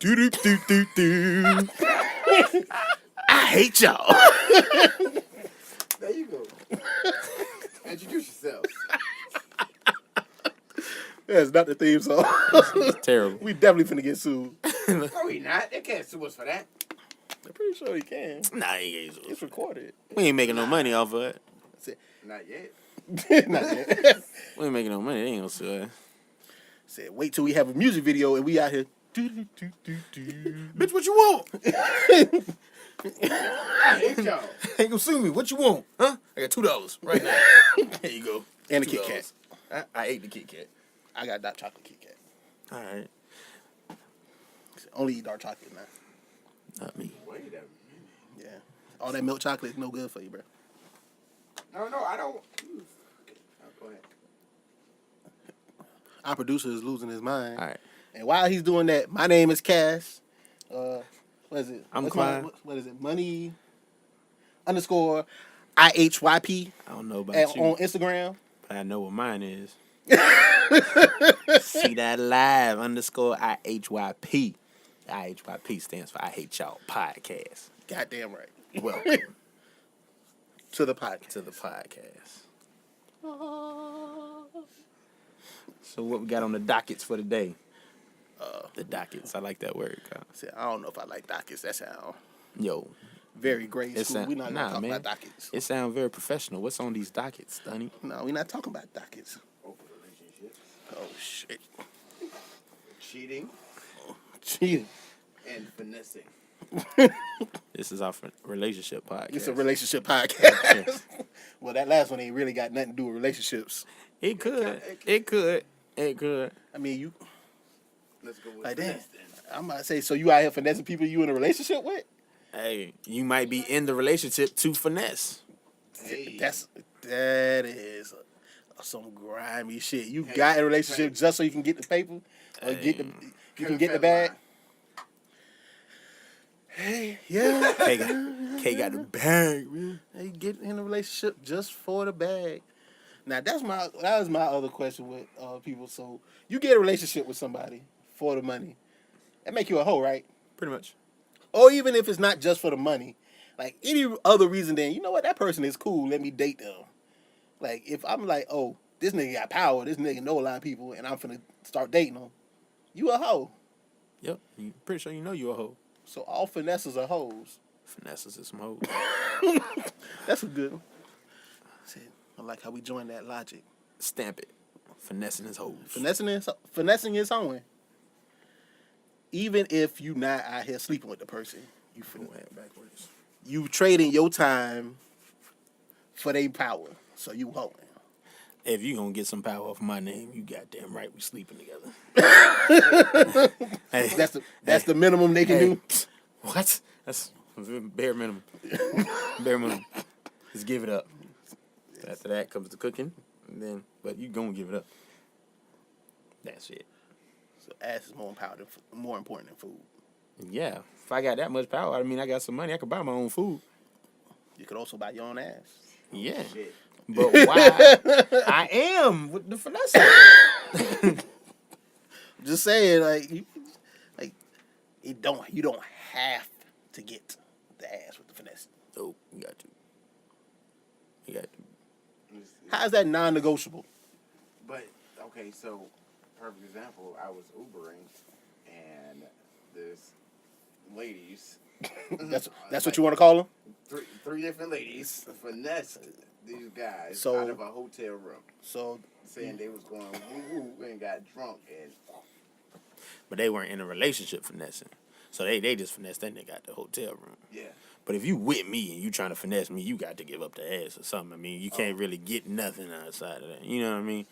Do, do, do, do, do. I hate y'all. There you go. Introduce yourself. That's not the theme song. It's terrible. We definitely finna get sued. No, we not. They can't sue us for that. I'm pretty sure he can. Nah, he ain't. It's recorded. We ain't making no money off of it. That's it. Not yet. Not yet. We ain't making no money. They ain't gonna sue us. Said, wait till we have a music video and we out here. Do, do, do, do, do. Bitch, what you want? I hate y'all. Ain't gonna sue me. What you want? Huh? I got $2 right now. There you go. And a Kit $2. Kat. I ate the Kit Kat. I got dark chocolate Kit Kat. All right. Only eat dark chocolate now. Not me. Wait a minute. Yeah. All that milk chocolate is no good for you, bro. No, I don't. Okay. Go ahead. Our producer is losing his mind. All right. And while he's doing that, my name is Cass. What is it? I'm What's Klein. what is it? Money _ IHYP I don't know about you, on Instagram. but I know what mine is. See that live _ IHYP. IHYP stands for I Hate Y'all Podcast. Goddamn right. Welcome To the podcast. to the podcast. So what we got on the dockets for today? The dockets. I like that word, Kyle. I don't know if I like dockets. That sound Yo, very grade It school. sound- We're not nah, gonna talk man. about dockets. it sounds very professional. What's on these dockets, Dunny? No, we're not talking about dockets. Open relationships. Oh shit. Cheating Cheating. and finessing. This is our relationship podcast. It's a relationship podcast. Well, that last one ain't really got nothing to do with relationships. It could. It could. It could. I mean, you Let's go with like that. finesse then. I'm about to say, so you out here finessing people you in a relationship with? Hey, you might be in the relationship to finesse. Hey. That is some grimy shit. You got in a relationship just so you can get the paper or you can get the bag. Hey, yeah. K got the bag, man. They get in a relationship just for the bag. Now that was my other question with people. So you get a relationship with somebody for the money, that make you a hoe, right? Pretty much. Or even if it's not just for the money, like any other reason, then you know what, that person is cool. Let me date them. Like if I'm like, oh, this nigga got power, this nigga know a lot of people, and I'm finna start dating them, you a hoe. Yep. You pretty sure you know you a hoe. So all finesses are hoes. Finesses is some hoes. That's a good one. I like how we joined that logic. Stamp it. Finessing his hoes. Finessing is hoeing. Even if you not out here sleeping with the person, Go ahead backwards. you trading your time for their power. So you hoeing. If you gonna get some power off my name, you goddamn right we sleeping together. Hey, That's the minimum they can do. What? That's bare minimum. Bare minimum. Just give it up. After that comes the cooking, and then but you gonna give it up. That's it. So ass is more important than food. Yeah. If I got that much power, I mean I got some money, I could buy my own food. You could also buy your own ass. Yeah. Shit. But why I am with the finesse. Just saying, you don't have to get the ass with the finesse. Oh, you got to. You got to. How's that non-negotiable? But okay, so perfect example. I was Ubering, and this ladies. That's what you want to call them. Three different ladies finessed these guys So- out of a hotel room, So saying they was going woo woo and got drunk and. But they weren't in a relationship finessing. So they just finessed that nigga out the hotel room. Yeah. But if you with me and you trying to finesse me, you got to give up the ass or something. I mean, you can't really get nothing outside of that. You know what I mean?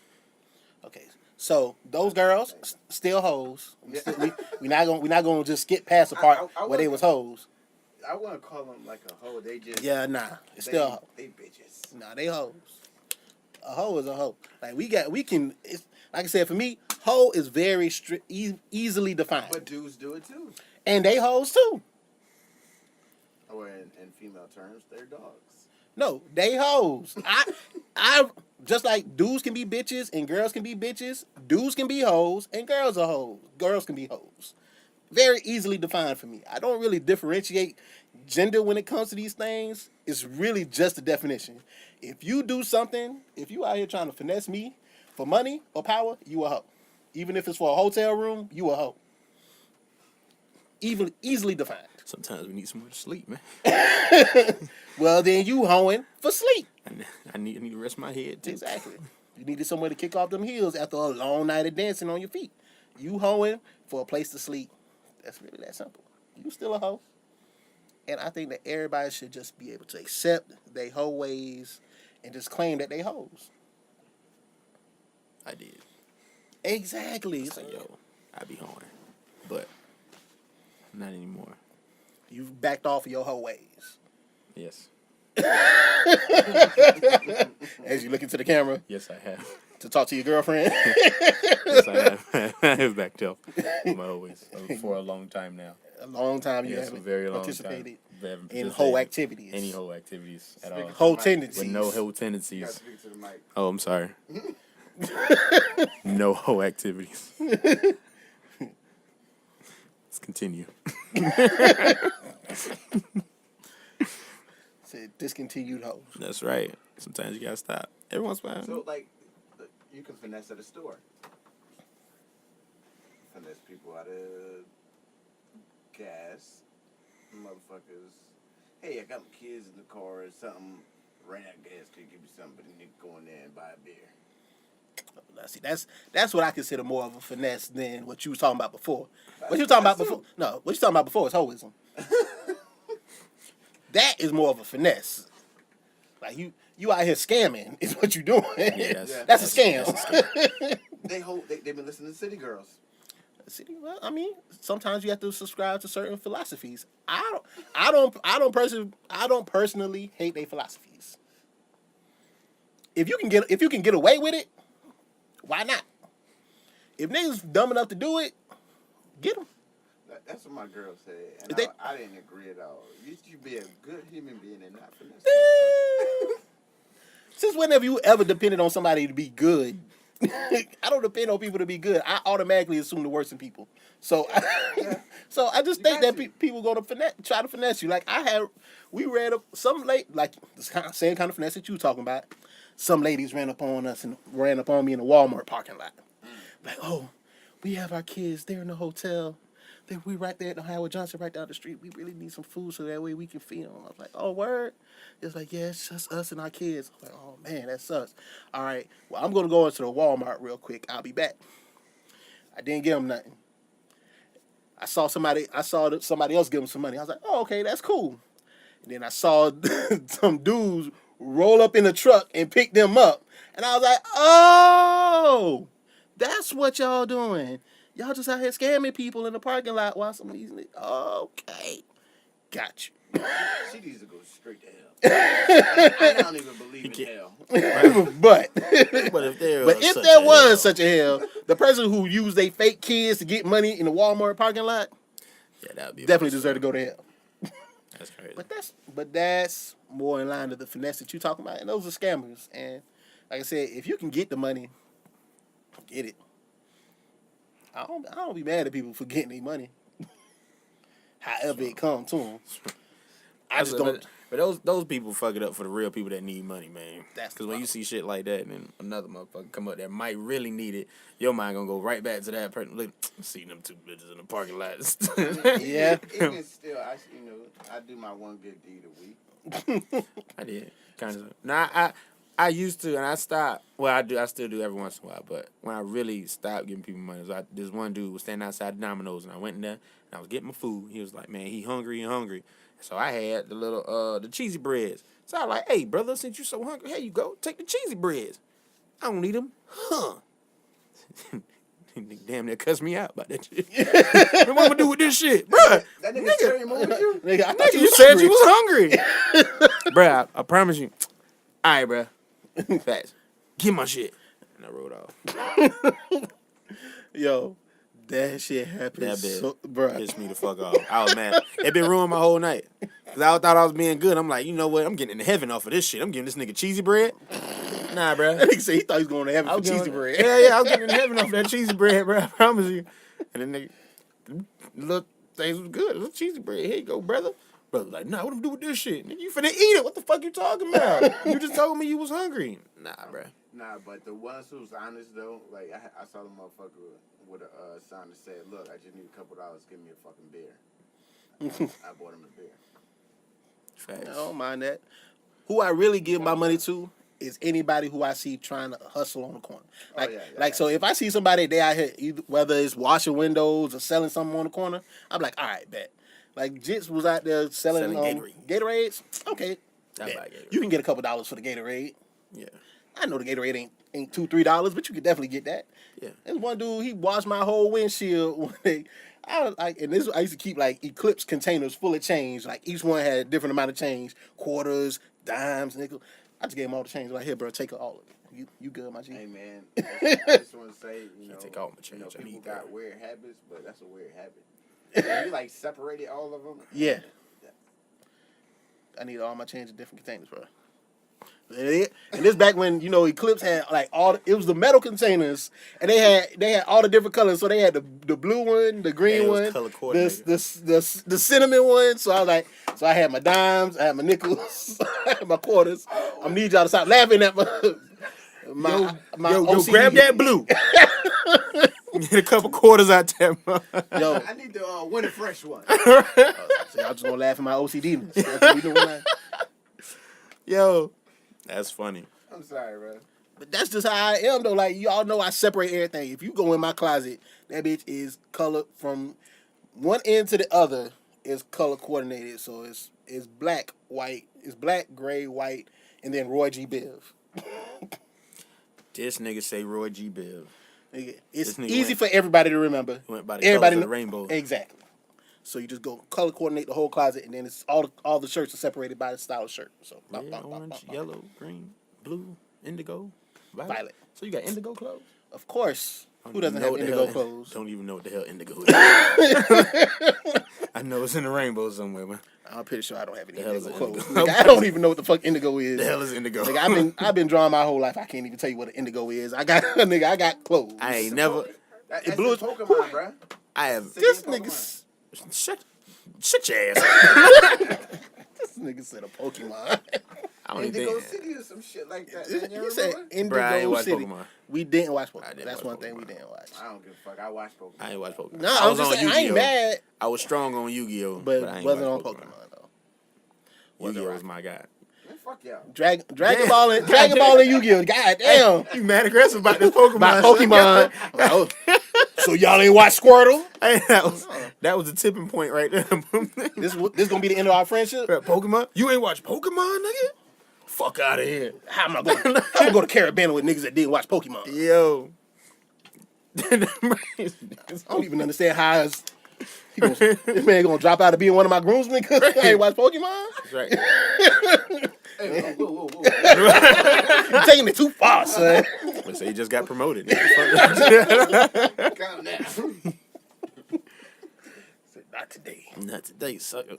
okay, so those girls still hoes. We not gonna just skip past the part I where they was hoes. I wouldn't call them like a hoe. They just Yeah, nah, it's still a hoe. they bitches. Nah, they hoes. A hoe is a hoe. Like it's, like I said, for me, hoe is very easily defined. But dudes do it too. And they hoes too. Or in female terms, they're dogs. No, they hoes. I just like dudes can be bitches and girls can be bitches. Dudes can be hoes and girls are hoes. Girls can be hoes. very easily defined for me. I don't really differentiate gender when it comes to these things. It's really just a definition. If you do something, if you out here trying to finesse me for money or power, you a hoe. Even if it's for a hotel room, you a hoe. Even easily defined. Sometimes we need somewhere to sleep, man. Well, then you hoeing for sleep. I need to rest my head too. Exactly. You needed somewhere to kick off them heels after a long night of dancing on your feet. You hoeing for a place to sleep. That's really that simple. You still a hoe. And I think that everybody should just be able to accept they hoe ways and just claim that they hoes. I did. Exactly. It's like, yo, I be hoeing, but not anymore. You've backed off of your hoe ways. Yes. As you look into the camera Yes, I have. to talk to your girlfriend. Yes, I have. I have backed off my hoe ways for a long time now. A long time you Yes, a haven't very long participated time. in hoe activities. Any hoe activities at all. Hoe tendencies. With no hoe You gotta tendencies. speak to the mic. Oh, I'm sorry. No hoe activities. Let's continue. Said discontinued hoes. That's right. Sometimes you gotta stop. Every once in a while. So, like, you can finesse at a store. Finesse people out of gas. Motherfuckers. Hey, I got my kids in the car or something. Ran out of gas. Could you give me something? But then you go in there and buy a beer. Now, see, that's what I consider more of a finesse than what you was talking about before. What you talking about before? No, what you talking about before is hoism. That is more of a finesse. Like you out here scamming is what you doing. Yeah, that's a scam. That's a scam. They've been listening to City Girls. See, well, I mean, sometimes you have to subscribe to certain philosophies. I don't personally hate their philosophies. If you can get away with it, why not? If niggas dumb enough to do it, get them. That's what my girl said, and If they- I didn't agree at all. You should be a good human being and not finesse. Since when have you ever depended on somebody to be good? I don't depend on people to be good. I automatically assume the worst in people. So, so I just You think got that to. people going to try to finesse you. Like we read some late, like the same kind of finesse that you talking about. Some ladies ran up on us and ran up on me in a Walmart parking lot. Like, oh, we have our kids. They're in the hotel. We right there at the Howard Johnson, right down the street. We really need some food so that way we can feed them. I was like, oh, word? It's like, yeah, it's just us and our kids. I was like, oh, man, that sucks. All right, well, I'm going to go into the Walmart real quick. I'll be back. I didn't give them nothing. I saw somebody else give them some money. I was like, oh, okay, that's cool. And then I saw some dudes roll up in the truck and pick them up. And I was like, oh, that's what y'all doing. Y'all just out here scamming people in the parking lot while some of these niggas. Okay. Got you. She needs to go straight to hell. I don't even believe in hell. But If there was such a hell, the person who used their fake kids to get money in the Walmart parking lot that would be definitely deserve to go to hell. That's crazy. But that's more in line to the finesse that you talking about, and those are scammers. And like I said, if you can get the money, get it. I don't be mad at people for getting their money. However it come to them. I just don't. But those people fuck it up for the real people that need money, man. That's Because when you see shit like that, and then another motherfucker come up that might really need it, your mind gonna go right back to that person. Look, see them two bitches in the parking lot. Yeah. Even still, I do my one good deed a week. I did kind of. Now I used to, and I stopped. Well, I still do every once in a while. But when I really stopped giving people money, this one dude was standing outside Domino's, and I went in there and I was getting my food. He was like, "Man, he hungry. So I had the little the cheesy breads. So I was like, "Hey, brother, since you so hungry, here you go. Take the cheesy breads. I don't need them, huh?" Damn, that cussed me out about that shit. What am I gonna do with this shit, bruh? That nigga sharing more with you? Nigga, I thought You said you was hungry, bruh. I promise you. All right, bruh. Facts. Get my shit. And I rode off. Yo, that shit happened. That bitch bruh. pissed me the fuck off. I was mad. It been ruined my whole night. Cause I thought I was being good. I'm like, you know what? I'm getting into heaven off of this shit. I'm giving this nigga cheesy bread. Nah, bruh. That nigga said he thought he was going to heaven for cheesy bread. Yeah, I was getting into heaven off that cheesy bread, bruh. I promise you. And then nigga, Little things was good. Little cheesy bread. Here you go, brother. Brother like, nah, what I'm do with this shit? Nigga, you finna eat it. What the fuck you talking about? You just told me you was hungry. Nah, bruh. Nah, but the ones who's honest though, like I saw the motherfucker with a sign that said, "Look, I just need a couple dollars. Give me a fucking beer." I bought him a beer. Facts. I don't mind that. Who I really give my money to is anybody who I see trying to hustle on the corner. Like, so if I see somebody they out here, whether it's washing windows or selling something on the corner, I'm like, all right, bet. Like Jits was out there selling Gatorades. Okay, bet. You can get a couple dollars for the Gatorade. Yeah. I know the Gatorade ain't $2-3, but you could definitely get that. Yeah. There's one dude, he washed my whole windshield one day. I used to keep like Eclipse containers full of change. Like each one had a different amount of change, quarters, dimes, nickel. I just gave him all the change. Like, here, bro, take all of it. You good, my G? Hey man, I just want to say, take all my change. People got weird habits, but that's a weird habit. You like separated all of them? Yeah. I need all my change in different containers, bro. And this back when Eclipse had like it was the metal containers, and they had all the different colors. So they had the blue one, the green one, the cinnamon one. So I was like, I had my dimes, I had my nickels, I had my quarters. I need y'all to stop laughing at my yo, grab that blue. Get a couple quarters out there, yo. I need the winter fresh one. So y'all just gonna laugh at my OCD. That's what we doing. Yo, that's funny. I'm sorry, bro. But that's just how I am, though. Like, y'all know I separate everything. If you go in my closet, that bitch is colored from one end to the other. Is color coordinated, so it's black, white, it's black, gray, white, and then Roy G. Biv. This nigga say Roy G. Biv. It's easy for everybody to remember. Went by the colors of the rainbow. Exactly. So you just go color coordinate the whole closet, and then it's all the shirts are separated by the style of shirt. So orange, yellow, green, blue, indigo, violet. So you got indigo clothes? Of course. Who doesn't have indigo clothes? Don't even know what the hell indigo is. I know it's in the rainbow somewhere, man. I'm pretty sure I don't have any indigo clothes. Like, I don't even know what the fuck indigo is. The hell is indigo? Like, I've been drawing my whole life. I can't even tell you what an indigo is. I got clothes. I ain't never. That's blue Pokemon, bro. I have this nigga. Shut your ass. This nigga said a Pokemon. Indigo City or some shit like that. You said Indigo City. Pokemon. We didn't watch Pokemon. That's one thing we didn't watch. I don't give a fuck. I watched Pokemon. I ain't watched Pokemon. No, I was just saying, I ain't mad. I was strong on Yu-Gi-Oh, but I ain't wasn't on Pokemon though. Yu-Gi-Oh was my guy. Man, fuck y'all. Dragon Ball and Yu-Gi-Oh. God damn. You mad aggressive about this Pokemon? About Pokemon. Oh, so y'all ain't watch Squirtle? Hey, that was the tipping point right there. This gonna be the end of our friendship? Pokemon? You ain't watch Pokemon, nigga? Fuck out of here. How am I gonna go to Carabana with niggas that didn't watch Pokemon? Yo. I don't even understand how this man gonna drop out of being one of my groomsmen because I ain't watch Pokemon? That's right. Hey, whoa. You're taking it too far, son. Let's say he just got promoted. Calm down. Not today. Not today, sucker.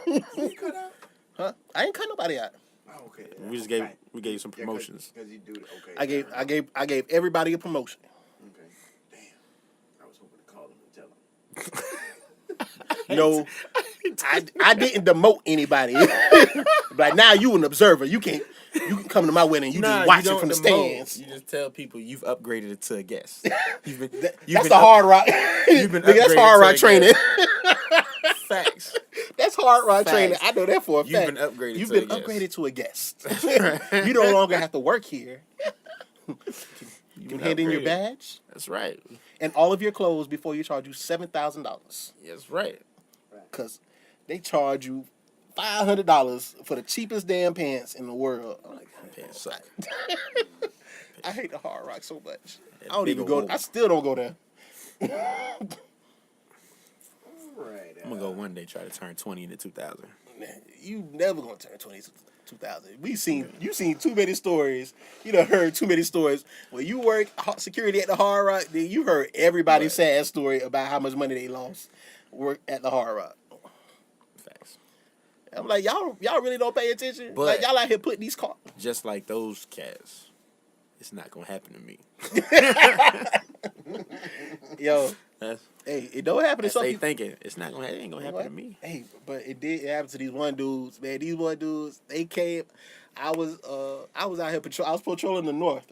You cut out? Huh? I ain't cut nobody out. Oh, okay. We just gave you some promotions. Because you do it. Okay. I gave everybody a promotion. Okay. Damn. I was hoping to call him and tell him. No, I didn't demote anybody. Like, now you an observer. You can come to my wedding. You just watch it from the stands. You just tell people you've upgraded it to a guest. That's the hard rock. That's hard rock training. Facts. That's hard rock training. I know that for a fact. You've been upgraded. You've been upgraded to a guest. You no longer have to work here. You can hand in your badge. That's right. And all of your clothes before you charge you $7,000. That's right. Because they charge you $500 for the cheapest damn pants in the world. I'm like, pants suck. I hate the hard rock so much. I don't even go. I still don't go there. Right. I'm gonna go one day try to turn 20 into 2000. You never gonna turn 20 to 2000. You seen too many stories. You done heard too many stories. When you work security at the Hard Rock, then you heard everybody's sad story about how much money they lost work at the Hard Rock. Facts. I'm like, y'all really don't pay attention. But like, y'all out here putting these cars. Just like those cats, it's not gonna happen to me. Yo, Hey, it don't happen to That's some they people. thinking it ain't gonna happen to me. Hey, but it did happen to these one dudes, man. These one dudes, they came. I was out here I was patrolling the north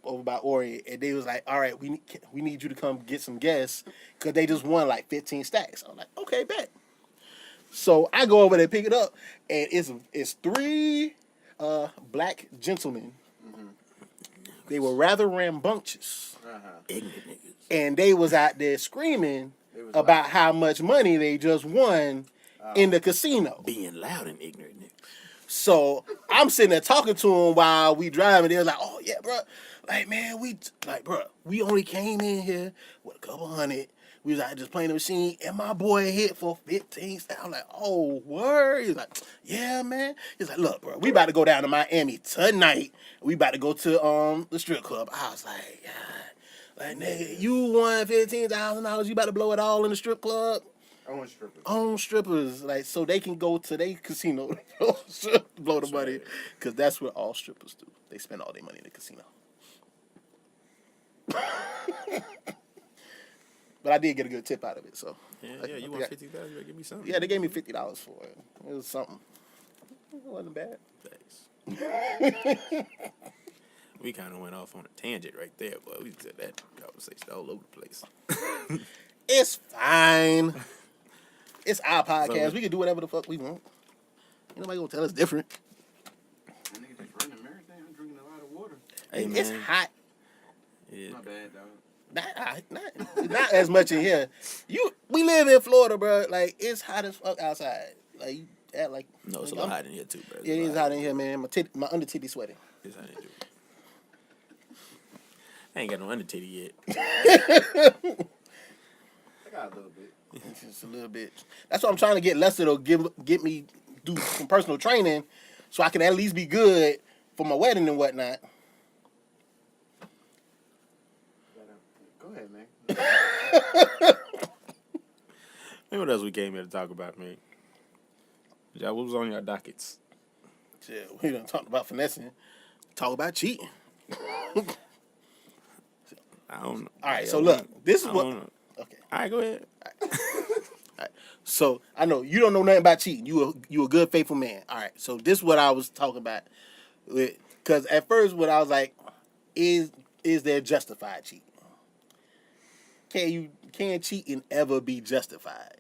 over by Orient, and they was like, "All right, we need you to come get some gas, cause they just won like 15 stacks." I'm like, "Okay, bet." So I go over there, pick it up, and it's three black gentlemen. They were rather rambunctious, Ignorant niggas. and they was out there screaming They was about like, how much money they just won in the casino. Being loud and ignorant niggas. So I'm sitting there talking to them while we driving. They're like, "Oh yeah, bro, like man, we only came in here with a couple hundred. We was out just playing the machine, and my boy hit for 15 stacks." I'm like, "Oh word?" He's like, "Yeah, man." He's like, "Look, bro, we about to go down to Miami tonight. We about to go to the strip club." I was like, "God, like nigga, you won $15,000. You about to blow it all in the strip club?" I want strippers. Own strippers, like, so they can go to their casino blow the money, because that's what all strippers do. They spend all their money in the casino. But I did get a good tip out of it, so. Yeah, you want 50,000? You better give me something. Yeah, they gave me $50 for it. It was something. It wasn't bad. Thanks. We kind of went off on a tangent right there, but we said that conversation all over the place. It's fine. It's our podcast. So- We can do whatever the fuck we want. Ain't nobody gonna tell us different. That nigga just running a marathon. I'm drinking a lot of water. Hey, It's man. hot. Yeah. My bad, dog. Not as much in here. We live in Florida, bro. Like, it's hot as fuck outside. Like, you act like. No, it's a lot hot in here too, bro. Yeah, it is hot in here, man. My under titty sweating. It's hot in here too. I ain't got no under titty yet. I got a little bit. Just a little bit. That's what I'm trying to get Lester to get me do some personal training, so I can at least be good for my wedding and whatnot. Go ahead, man. Hey, what else we came here to talk about, man? Y'all, what was on your dockets? Shit, we done talked about finessing. Talk about cheating. I don't know. All right, so look, this is I what. don't know. Okay. All right, go ahead. So I know you don't know nothing about cheating. You a good faithful man. All right. So this is what I was talking about. Because at first, what I was like, is there justified cheating? Can cheating ever be justified?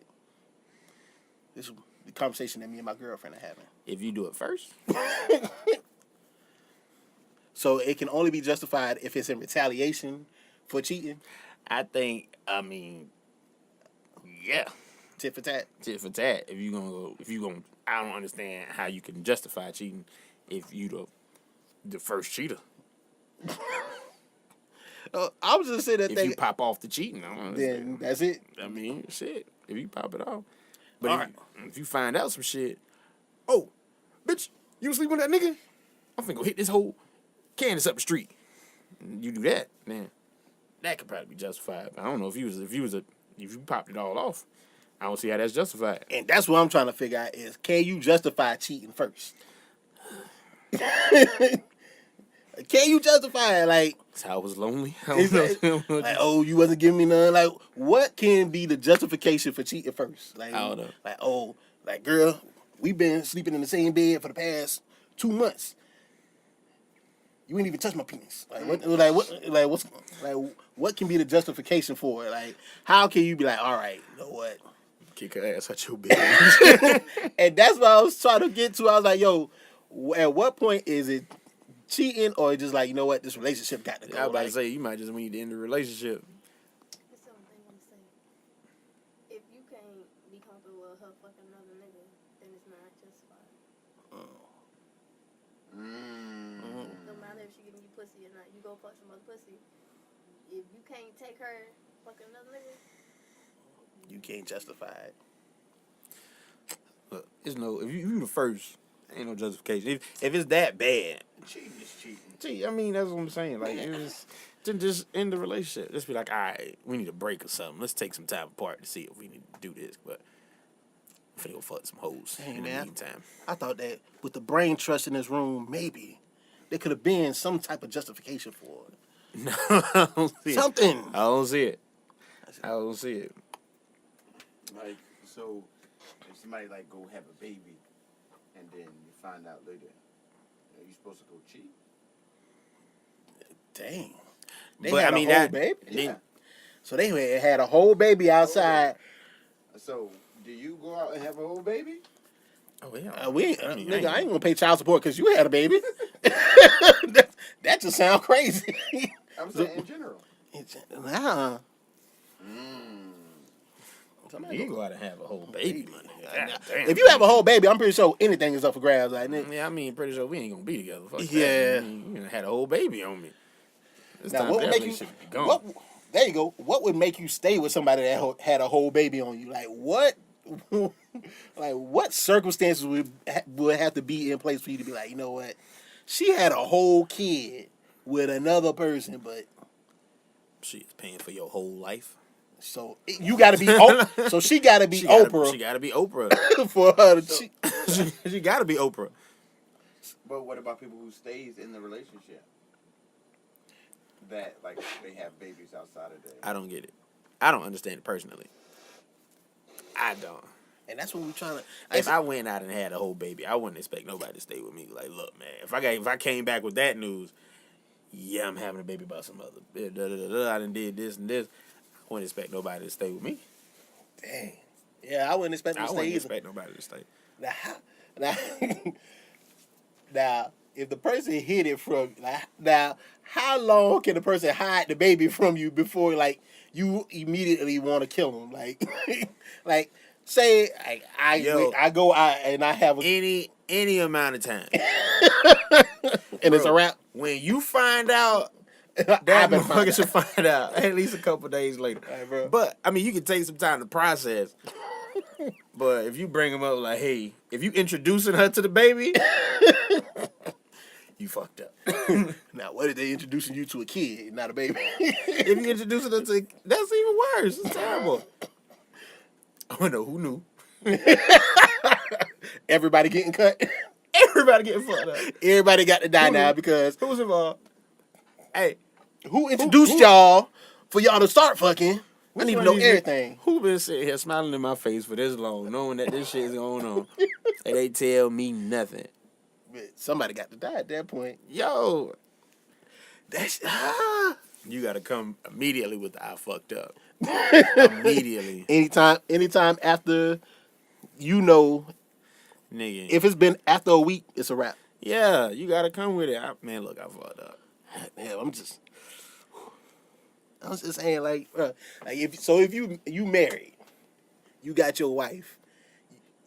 This is the conversation that me and my girlfriend are having. If you do it first, So it can only be justified if it's in retaliation for cheating. I mean, yeah, Tit for tat. tit for tat. If you gonna, I don't understand how you can justify cheating if you the first cheater. I was just saying that If thing. you pop off the cheating, I don't Then understand. that's it. I mean, shit. If you pop it off, but All if you find out some shit, oh, bitch, you was sleeping with that nigga? I'm finna go hit this whole Candace up the street. You do that, then that could probably be justified. I don't know if you popped it all off. I don't see how that's justified. And that's what I'm trying to figure out is, can you justify cheating first? Can you justify it? Like, I was lonely. I is don't know. it, like, oh, you wasn't giving me none. Like, what can be the justification for cheating first? Like, I don't know. Like, oh, like, girl, we've been sleeping in the same bed for the past 2 months. You ain't even touched my penis. What can be the justification for it? Like, how can you be like, all right, you know what? Kick her ass out your bed. And that's what I was trying to get to. I was like, yo, at what point is it cheating, or just like, you know what, this relationship got to go? I was about Like, to say, you might just need to end the relationship. That's something I want to say. If you can't be comfortable with her fucking another nigga, then it's not justified. No matter if she giving you pussy or not, you go fuck some other pussy. If you can't take her fucking another nigga, you can't justify it. Look, if you the first, ain't no justification. If it's that bad, Cheating is cheating. gee, I mean that's what I'm saying. Like then just end the relationship. Just be like, all right, we need a break or something. Let's take some time apart to see if we need to do this. But I'm finna go fuck some hoes in the meantime. I thought that with the brain trust in this room, maybe there could have been some type of justification for it. No, I don't see Something. it. I don't see it. I don't see it. Like, so if somebody like go have a baby, and then you find out later, are you supposed to go cheat? Dang. They But had I mean a whole that. baby. Yeah. So they had a whole baby outside. So do you go out and have a whole baby? Oh yeah. Nigga, I ain't gonna pay child support because you had a baby. that just sound crazy. I'm saying in general. Nah. You can go out and have a whole baby, man. If you have a whole baby, I'm pretty sure anything is up for grabs. Like, nigga. Yeah, I mean, pretty sure we ain't gonna be together. Fuck Yeah. that. You had a whole baby on me. It's Now, time what for would that make you? relationship to be gone. There you go. What would make you stay with somebody that had a whole baby on you? Like what? Like what circumstances would have to be in place for you to be like, you know what? She had a whole kid with another person, but She is paying for your whole life. so you got to be. So she got to be Oprah. She got to be Oprah. For her to cheat. She got to be Oprah. But what about people who stays in the relationship? That like they have babies outside of I don't get it. I don't understand it personally. I don't. And that's what we're trying to. If I went out and had a whole baby, I wouldn't expect nobody to stay with me. Like, look, man, if I came back with that news, yeah, I'm having a baby by some other. I done did this and this. I wouldn't expect nobody to stay with me. Dang. Yeah, I wouldn't expect them I to stay wouldn't either. expect nobody to stay. Now, if the person hid it from now, how long can the person hide the baby from you before like you immediately want to kill them? Like, like say I go out and I have Any amount of time. and it's a wrap. When you find out, I that better find motherfucker out. should find out at least a couple days later. Right, bro. But I mean, you can take some time to process. But if you bring him up like, hey, if you introducing her to the baby, you fucked up. Now, what if they introducing you to a kid, not a baby? If you introducing her to, that's even worse. It's terrible. I don't know who knew. Everybody getting cut. Everybody getting fucked up. Everybody got to die Who now knew? because Who was involved? Hey, who introduced y'all for y'all to start fucking? I need to know one of these everything. Who been sitting here smiling in my face for this long, knowing that this shit is going on, and they tell me nothing? But somebody got to die at that point. Yo, That's you gotta come immediately with the I fucked up. Immediately, anytime after nigga. If it's been after a week, it's a wrap. Yeah, you gotta come with it. Man, look, I fucked up. Damn, I was just saying, like if you married, you got your wife,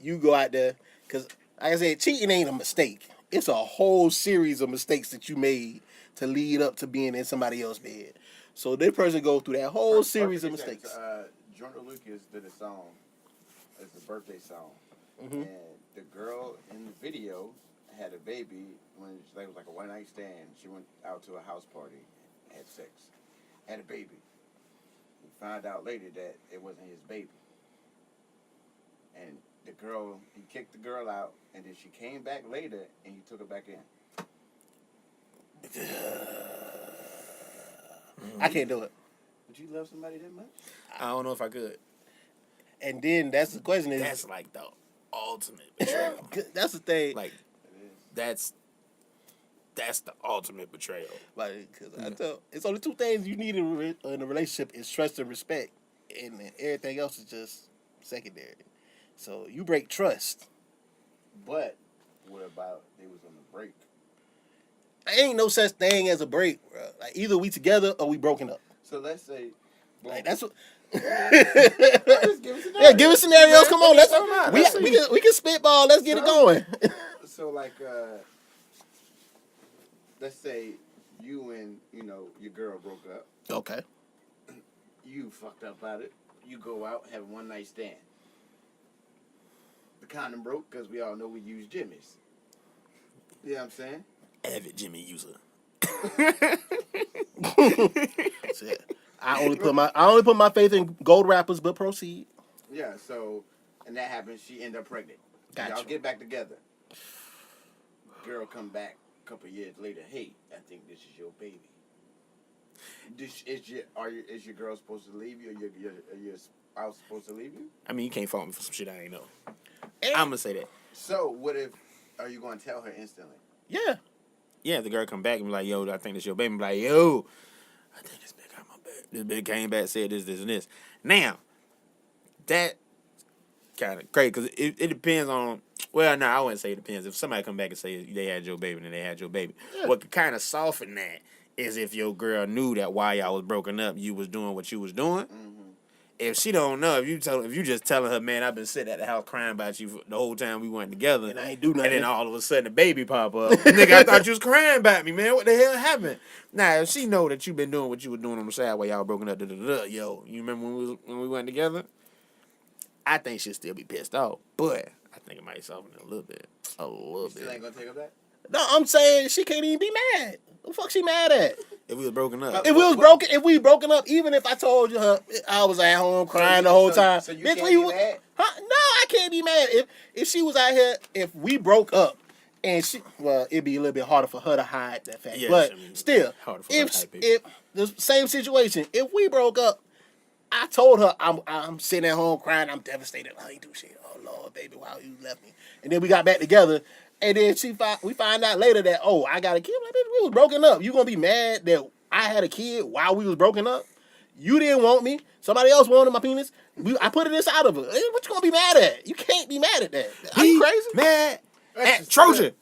you go out there, because like I said, cheating ain't a mistake. It's a whole series of mistakes that you made to lead up to being in somebody else's bed. So this person goes through that whole series of mistakes. Jordan Lucas did a song. It's a birthday song, Mm-hmm. and the girl in the video had a baby when it was like a one night stand. She went out to a house party, had sex, had a baby. He found out later that it wasn't his baby, and he kicked the girl out, and then she came back later, and he took her back in. I can't do it. Would you love somebody that much? I don't know if I could. And then that's the question is That's like the ultimate betrayal. that's the thing. Like, that's the ultimate betrayal. Like, cause I tell it's only two things you need in a relationship is trust and respect, and then everything else is just secondary. So you break trust. But what about they was on the break? Ain't no such thing as a break, bro. Like either we together or we broken up. So let's say, Like that's what. Just give us Yeah, give us scenarios. Come on, Let's we can spitball. Let's get it going. So like, let's say you and your girl broke up. Okay. You fucked up about it. You go out, have a one night stand. The condom broke because we all know we use Jimmy's. You know what I'm saying? Avid Jimmy user. That's it. I only put my faith in gold rappers, but proceed. Yeah. So, and that happens. She end up pregnant. Gotcha. Y'all get back together. Girl come back a couple years later. Hey, I think this is your baby. Is your girl supposed to leave you, or your spouse supposed to leave you? I mean, you can't fault me for some shit I ain't know. And- I'm gonna say that. So what if? Are you going to tell her instantly? Yeah. Yeah, if the girl come back and be like, yo, I think this your baby. Be like, yo, I think this bitch got my baby. This bitch came back, said this, and this. Now, that kind of crazy because it depends on. Well, no, I wouldn't say it depends. If somebody come back and say they had your baby, then they had your baby. Yeah. What could kind of soften that is if your girl knew that while y'all was broken up, you was doing what you was doing. Mm-hmm. If she don't know, if you just telling her, man, I've been sitting at the house crying about you the whole time we weren't together, And I ain't do nothing. and then all of a sudden the baby pop up, nigga, I thought you was crying about me, man. What the hell happened? Now, if she know that you been doing what you was doing on the side while y'all broken up, yo, you remember when we went together? I think she'll still be pissed off, but I think it might soften it a little bit. You still ain't gonna take her back? No, I'm saying she can't even be mad. What the fuck she mad at? If we was broken up, If we broken up, even if I told you her, I was at home crying the whole time. So you Bitch, can't when be you was, mad? huh? No, I can't be mad. If she was out here, if we broke up, and it'd be a little bit harder for her to hide that fact. Yes, but I mean, still, harder for her to hide if the same situation, if we broke up, I told her I'm sitting at home crying, I'm devastated. I ain't do shit. Oh Lord, baby, why you left me? And then we got back together, and then we find out later that I got a kid. Like, bitch, we was broken up. You gonna be mad that I had a kid while we was broken up? You didn't want me. Somebody else wanted my penis. I put it inside of her. What you gonna be mad at? You can't be mad at that. Are you crazy? mad at Trojan.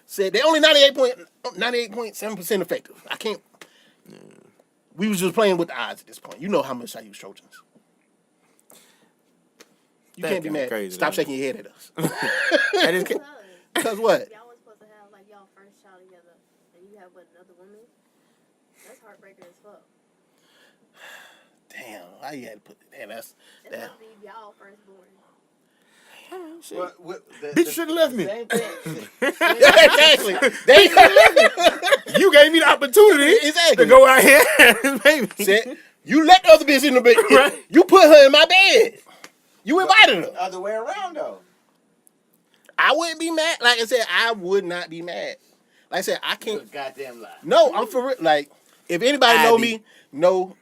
Said they only 98.7% effective. I can't. We was just playing with the odds at this point. You know how much I use Trojans. You That's can't be kinda mad. crazy, Stop though. shaking your head at us. That is Because what? Y'all was supposed to have like y'all first child together, and you have with another woman. That's heartbreaking as fuck. Damn, I had to put that. That's That. supposed to be y'all firstborn. Bitch should have left me. Same thing. Exactly. They You gave me the opportunity Exactly. to go out here and have this baby. said, you let the other bitch in the bed. Right. You put her in my bed. You invited her. Other way around though. I wouldn't be mad. Like I said, I would not be mad. Like I said, I You a can't. goddamn lie. No, I'm for real. Like, if anybody I know be- me, know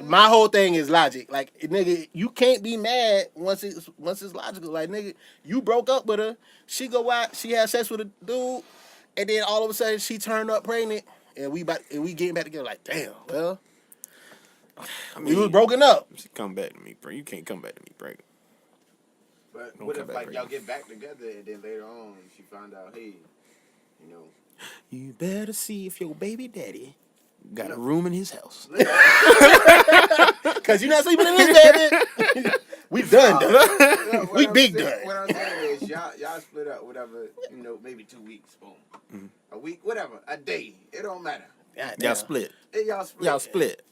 my whole thing is logic. Like, nigga, you can't be mad once it's logical. Like, nigga, you broke up with her. She go out. She had sex with a dude, and then all of a sudden she turned up pregnant, and we getting back together. Like, damn. Well, I we was broken up. She come back to me, bro. You can't come back to me pregnant. But Don't what come if back like for y'all you. get back together and then later on she found out, hey, you know, You better see if your baby daddy got a room in his house. Because you're not sleeping in this bed. We done. no, We I'm big saying- done. What I'm saying is y'all split up, whatever, you know, maybe 2 weeks, boom, a week, whatever, a day, it don't matter. God Y'all damn. split. Y'all split. Y'all split.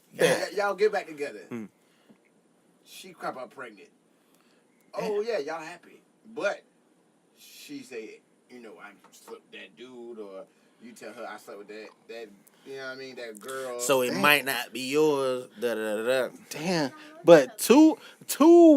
Y'all get back together. Mm. She crop up pregnant. Oh yeah, y'all happy, but she say, you know, I slept with that dude, or you tell her I slept with that, you know what I mean, that girl. So it Damn. might not be yours. Da da da da. Damn. But 2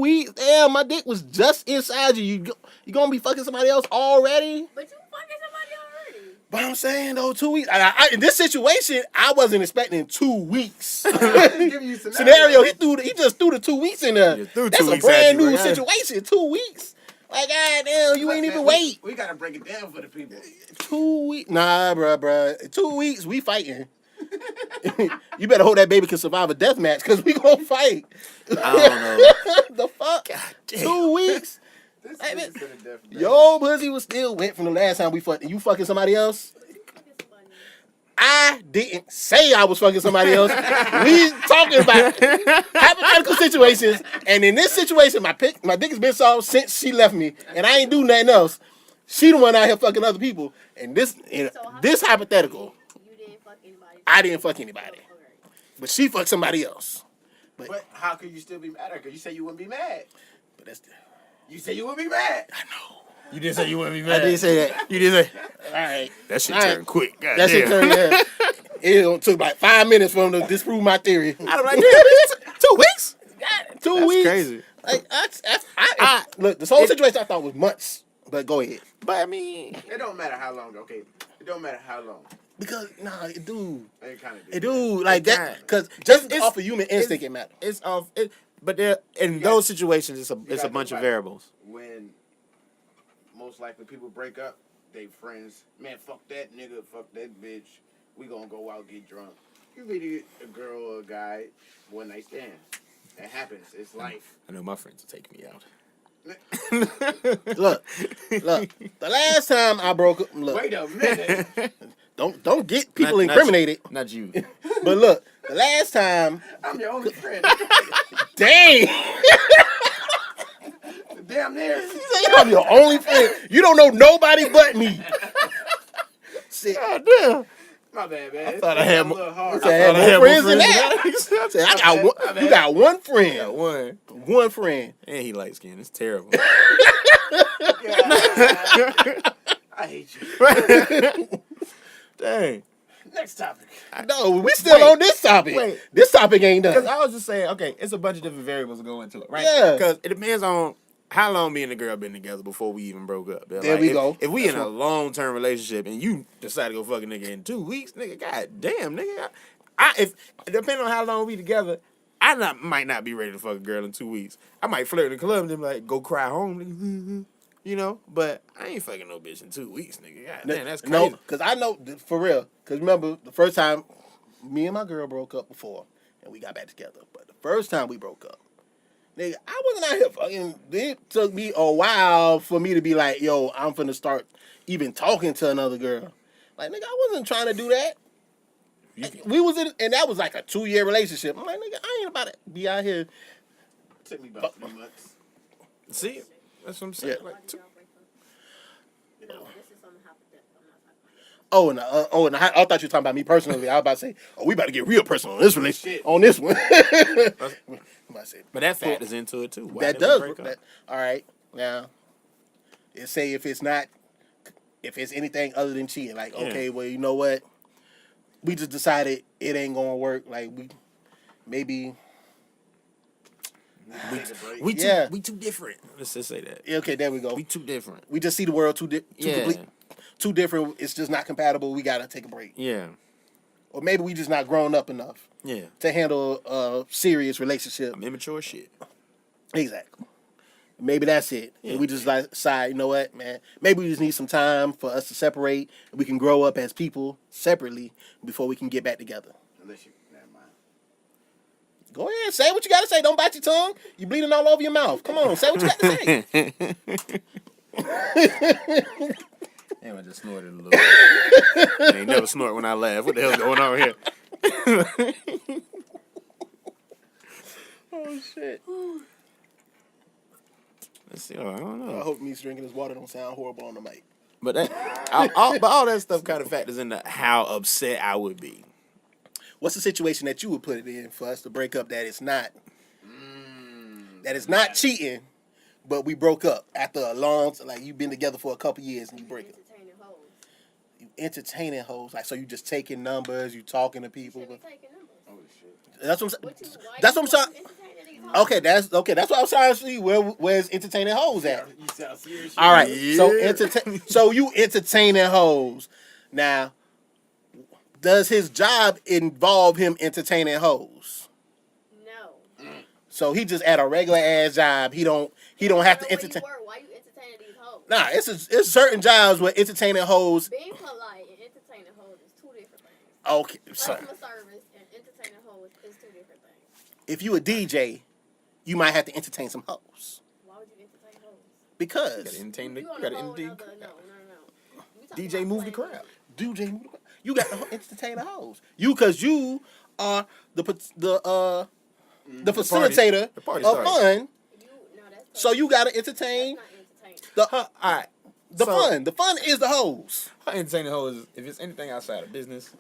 weeks, damn, my dick was just inside you. You gonna be fucking somebody else already? But you fucking somebody already. But I'm saying though, 2 weeks. In this situation, I wasn't expecting 2 weeks. I'm just giving you Scenario, he just threw the 2 weeks in there. He just threw That's 2 a weeks at brand you, new right? situation. 2 weeks. Like, goddamn, you ain't even Man, wait. We gotta break it down for the people. 2 weeks. Nah, bruh. 2 weeks, we fighting. You better hope that baby can survive a death match, because we gonna fight. I don't know. The fuck? God damn. 2 weeks? This Hey, is man. to the death. Yo, pussy was still wet from the last time we fucked. You fucking somebody else? You fucking somebody. I didn't say I was fucking somebody else. We talking about hypothetical situations, and in this situation, my dick has been soft since she left me, and I ain't do nothing else. She the one out here fucking other people, and this hypothetical, You didn't fuck anybody. I didn't fuck anybody, Okay. but she fucked somebody else. But how could you still be mad at her? Because you said you wouldn't be mad. But that's You said you wouldn't be mad. I know. You didn't say you wouldn't be I mad. did say that. You did say All right, that shit All right. turned quick. God that shit damn. turned. It took like 5 minutes for him to disprove my theory. I was like, damn, 2 weeks? God, 2 That's weeks. crazy. Like look, this whole situation I thought was months. But go ahead. But I mean, It don't matter how long. Okay, it don't matter how long. Because dude, They kind of it do like It that. kinda- Because just it's- off of human instinct, it matters. It's off. But there in You those got- situations, it's you a gotta bunch think of about it. variables. When most likely people break up, they friends, man, fuck that nigga, fuck that bitch. We gonna go out get drunk. You really a girl or a guy, one night stand. That happens. It's life. I know my friends will take me out. Look, the last time I broke up, look, Wait a minute. don't get people Not- incriminated. Not you. But look, the last time, I'm your only friend. dang, Damn near. I'm your only friend. You don't know nobody but me. Shit. God damn. My bad, man. I thought I had a more- little hard. I had more friends than that. I said, I got My one. bad. You got one I friend. got one. One friend. And he light skinned. It's terrible. God. I hate you. Dang. Next topic. No, we still Wait, on this topic. wait. This topic ain't Because done. I was just saying, okay, it's a bunch of different variables that go into it, right? Yeah. Because it depends on how long me and the girl been together before we even broke up. There we go. If we That's in a what- long-term relationship and you decide to go fuck a nigga in 2 weeks, nigga, god damn, nigga. If depending on how long we together, might not be ready to fuck a girl in 2 weeks. I might flirt in the club and then be like, go cry home, nigga. You know? But I ain't fucking no bitch in 2 weeks, nigga. God damn, that's crazy. No, because I know, for real. Because remember, the first time me and my girl broke up before, and we got back together. But the first time we broke up, nigga, I wasn't out here fucking. It took me a while for me to be like, yo, I'm finna start even talking to another girl. Like, nigga, I wasn't trying to do that. We was in, and that was like a 2-year relationship. I'm like, nigga, I ain't about to be out here. Took me about 3 months. See? That's what I'm saying. Yeah. Like, Why did y'all break up? No, this is something hypothetical. I'm not talking about Oh, and I thought you were talking about me personally. I was about to say, oh, we about to get real personal on this relationship. Shit. On this one. I'm about to say, but that factors into it too. Why that did we does. break up? That, all right. Now, it say if it's anything other than cheating, like, Yeah. okay, well, you know what? We just decided it ain't gonna work. Like, maybe. Take a break. We too different. Let's just say that. Okay, there we go. We too different. We just see the world Yeah. too different. It's just not compatible. We gotta take a break. Yeah. Or maybe we just not grown up enough Yeah. to handle a serious relationship. I'm immature shit. Exactly. Maybe that's it. Yeah. And we just like decide, you know what, man? Maybe we just need some time for us to separate. And we can grow up as people separately before we can get back together. Unless you, never mind. Go ahead, say what you got to say. Don't bite your tongue. You bleeding all over your mouth. Come on, say what you got to say. Damn, I just snorted a little bit. I ain't never snort when I laugh. What the hell's going on here? Oh shit! Let's see. I don't I know. hope me drinking this water don't sound horrible on the mic. But all that stuff kind of factors into how upset I would be. What's the situation that you would put it in for us to break up? That it's not cheating, but we broke up after a long, like you've been together for a couple years and you break up. entertaining hoes. You entertaining hoes, like so you just taking numbers, you talking to people. Should be But taking numbers. Holy shit. that's what I'm What saying. you, why That's you, what I'm why saying. you entertaining these hoes? Okay. That's what I was trying to see. Where's entertaining hoes at? You sound serious. All right. So Yeah. so you entertaining hoes. Now, does his job involve him entertaining hoes? No. So he just at a regular ass job. He don't have to entertain. Why you entertaining these hoes? Nah, it's certain jobs where entertaining hoes. Being polite and entertaining hoes is two different things. Okay, so Customer service and entertaining hoes is two different things. if you a DJ, you might have to entertain some hoes Why would you entertain hoes? You because gotta entertain the, You you on gotta a whole entertain nother, the no. We talking DJ about move the playing crowd. DJ, you got to entertain the hoes. You are the facilitator the party of starter. fun. You, no, that's So you got to that's entertain not entertaining. the All right. the So, fun. The fun is the hoes. Entertaining hoes, if it's anything outside of business,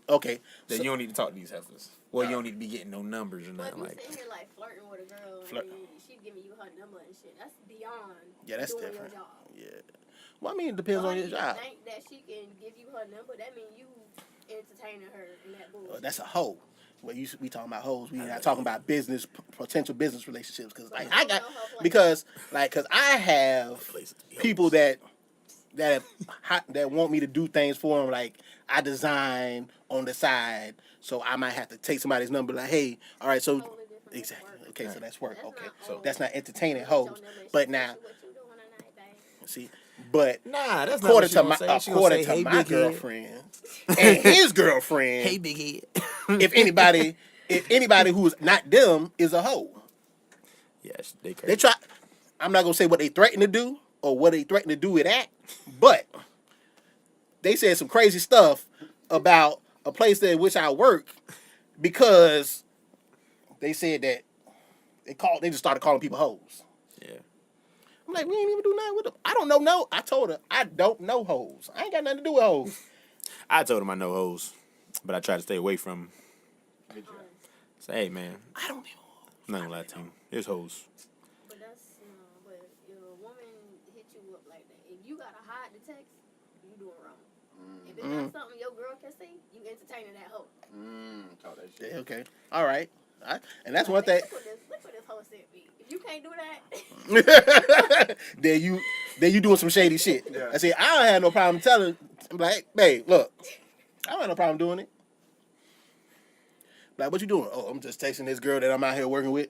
Okay. then So- you don't need to talk to these heifers. Well, you don't need to be getting no numbers or But if nothing you like sitting here like flirting with a girl Flirt. and she giving you her number and shit, that's beyond Yeah, that's doing different. your job. Yeah. Well, I mean, it depends on your You job. think that she can give you her number, that means you entertaining her in that bullshit. That's a hoe. Well, we talking about hoes. We not talking about business, potential business relationships. Because like I got, because I have places to be people hoes. that that want me to do things for them. Like I design on the side, so I might have to take somebody's number. Like, hey, all right, so Totally different. That's exactly. work. Okay, so that's work. That's Okay, not, so oh, that's not entertaining you your hoes. number and But she now, text you what you doing tonight, babe. see, but Nah, that's not according what she to gonna my say. She gonna say, hey, my big head. girlfriend and his girlfriend, Hey, big head. if anybody who's not them is a hoe. Yes, they crazy. They try. I'm not gonna say what they threaten to do or what they threaten to do it at, but they said some crazy stuff about a place in which I work because they said that they just started calling people hoes. Yeah. I'm like, we ain't even do nothing with them. I don't know. No, I told her I don't know hoes. I ain't got nothing to do with hoes. I told him I know hoes, but I try to stay away from 'em. Good job. Say, hey, man, I don't even. I'm not gonna lie to you. There's hoes. But that's, but if a woman hit you up like that, if you gotta hide the text, you doing wrong. If it's not something your girl can see, you entertaining that hoe. Talk that shit. Yeah, okay. All right. And that's one Like, thing. Look what this hoe sent me. If you can't do that, then you doing some shady shit. Yeah. I said, I don't have no problem telling. I'm like, babe, look, I don't have no problem doing it. Like, what you doing? Oh, I'm just texting this girl that I'm out here working with.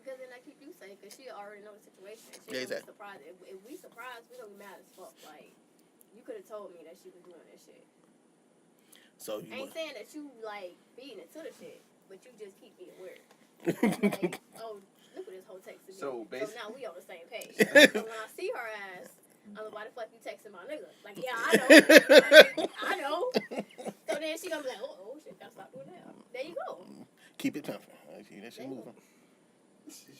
because then like you say, because she already know the situation. She Yeah, don't be exactly. surprised. If we surprised, we don't be mad as fuck. Like, you could have told me that she was doing that shit. So I ain't saying that you like feeding it to the shit, but you just keep being weird. Like, oh, look what this whole texting me. So, So now we on the same page. So when I see her ass, I'm like, why the fuck you texting my nigga? Like, yeah, I know. Like, I know. So then she gonna be like, oh shit, gotta stop doing that. There you go. keep it pumping. I see that shit moving.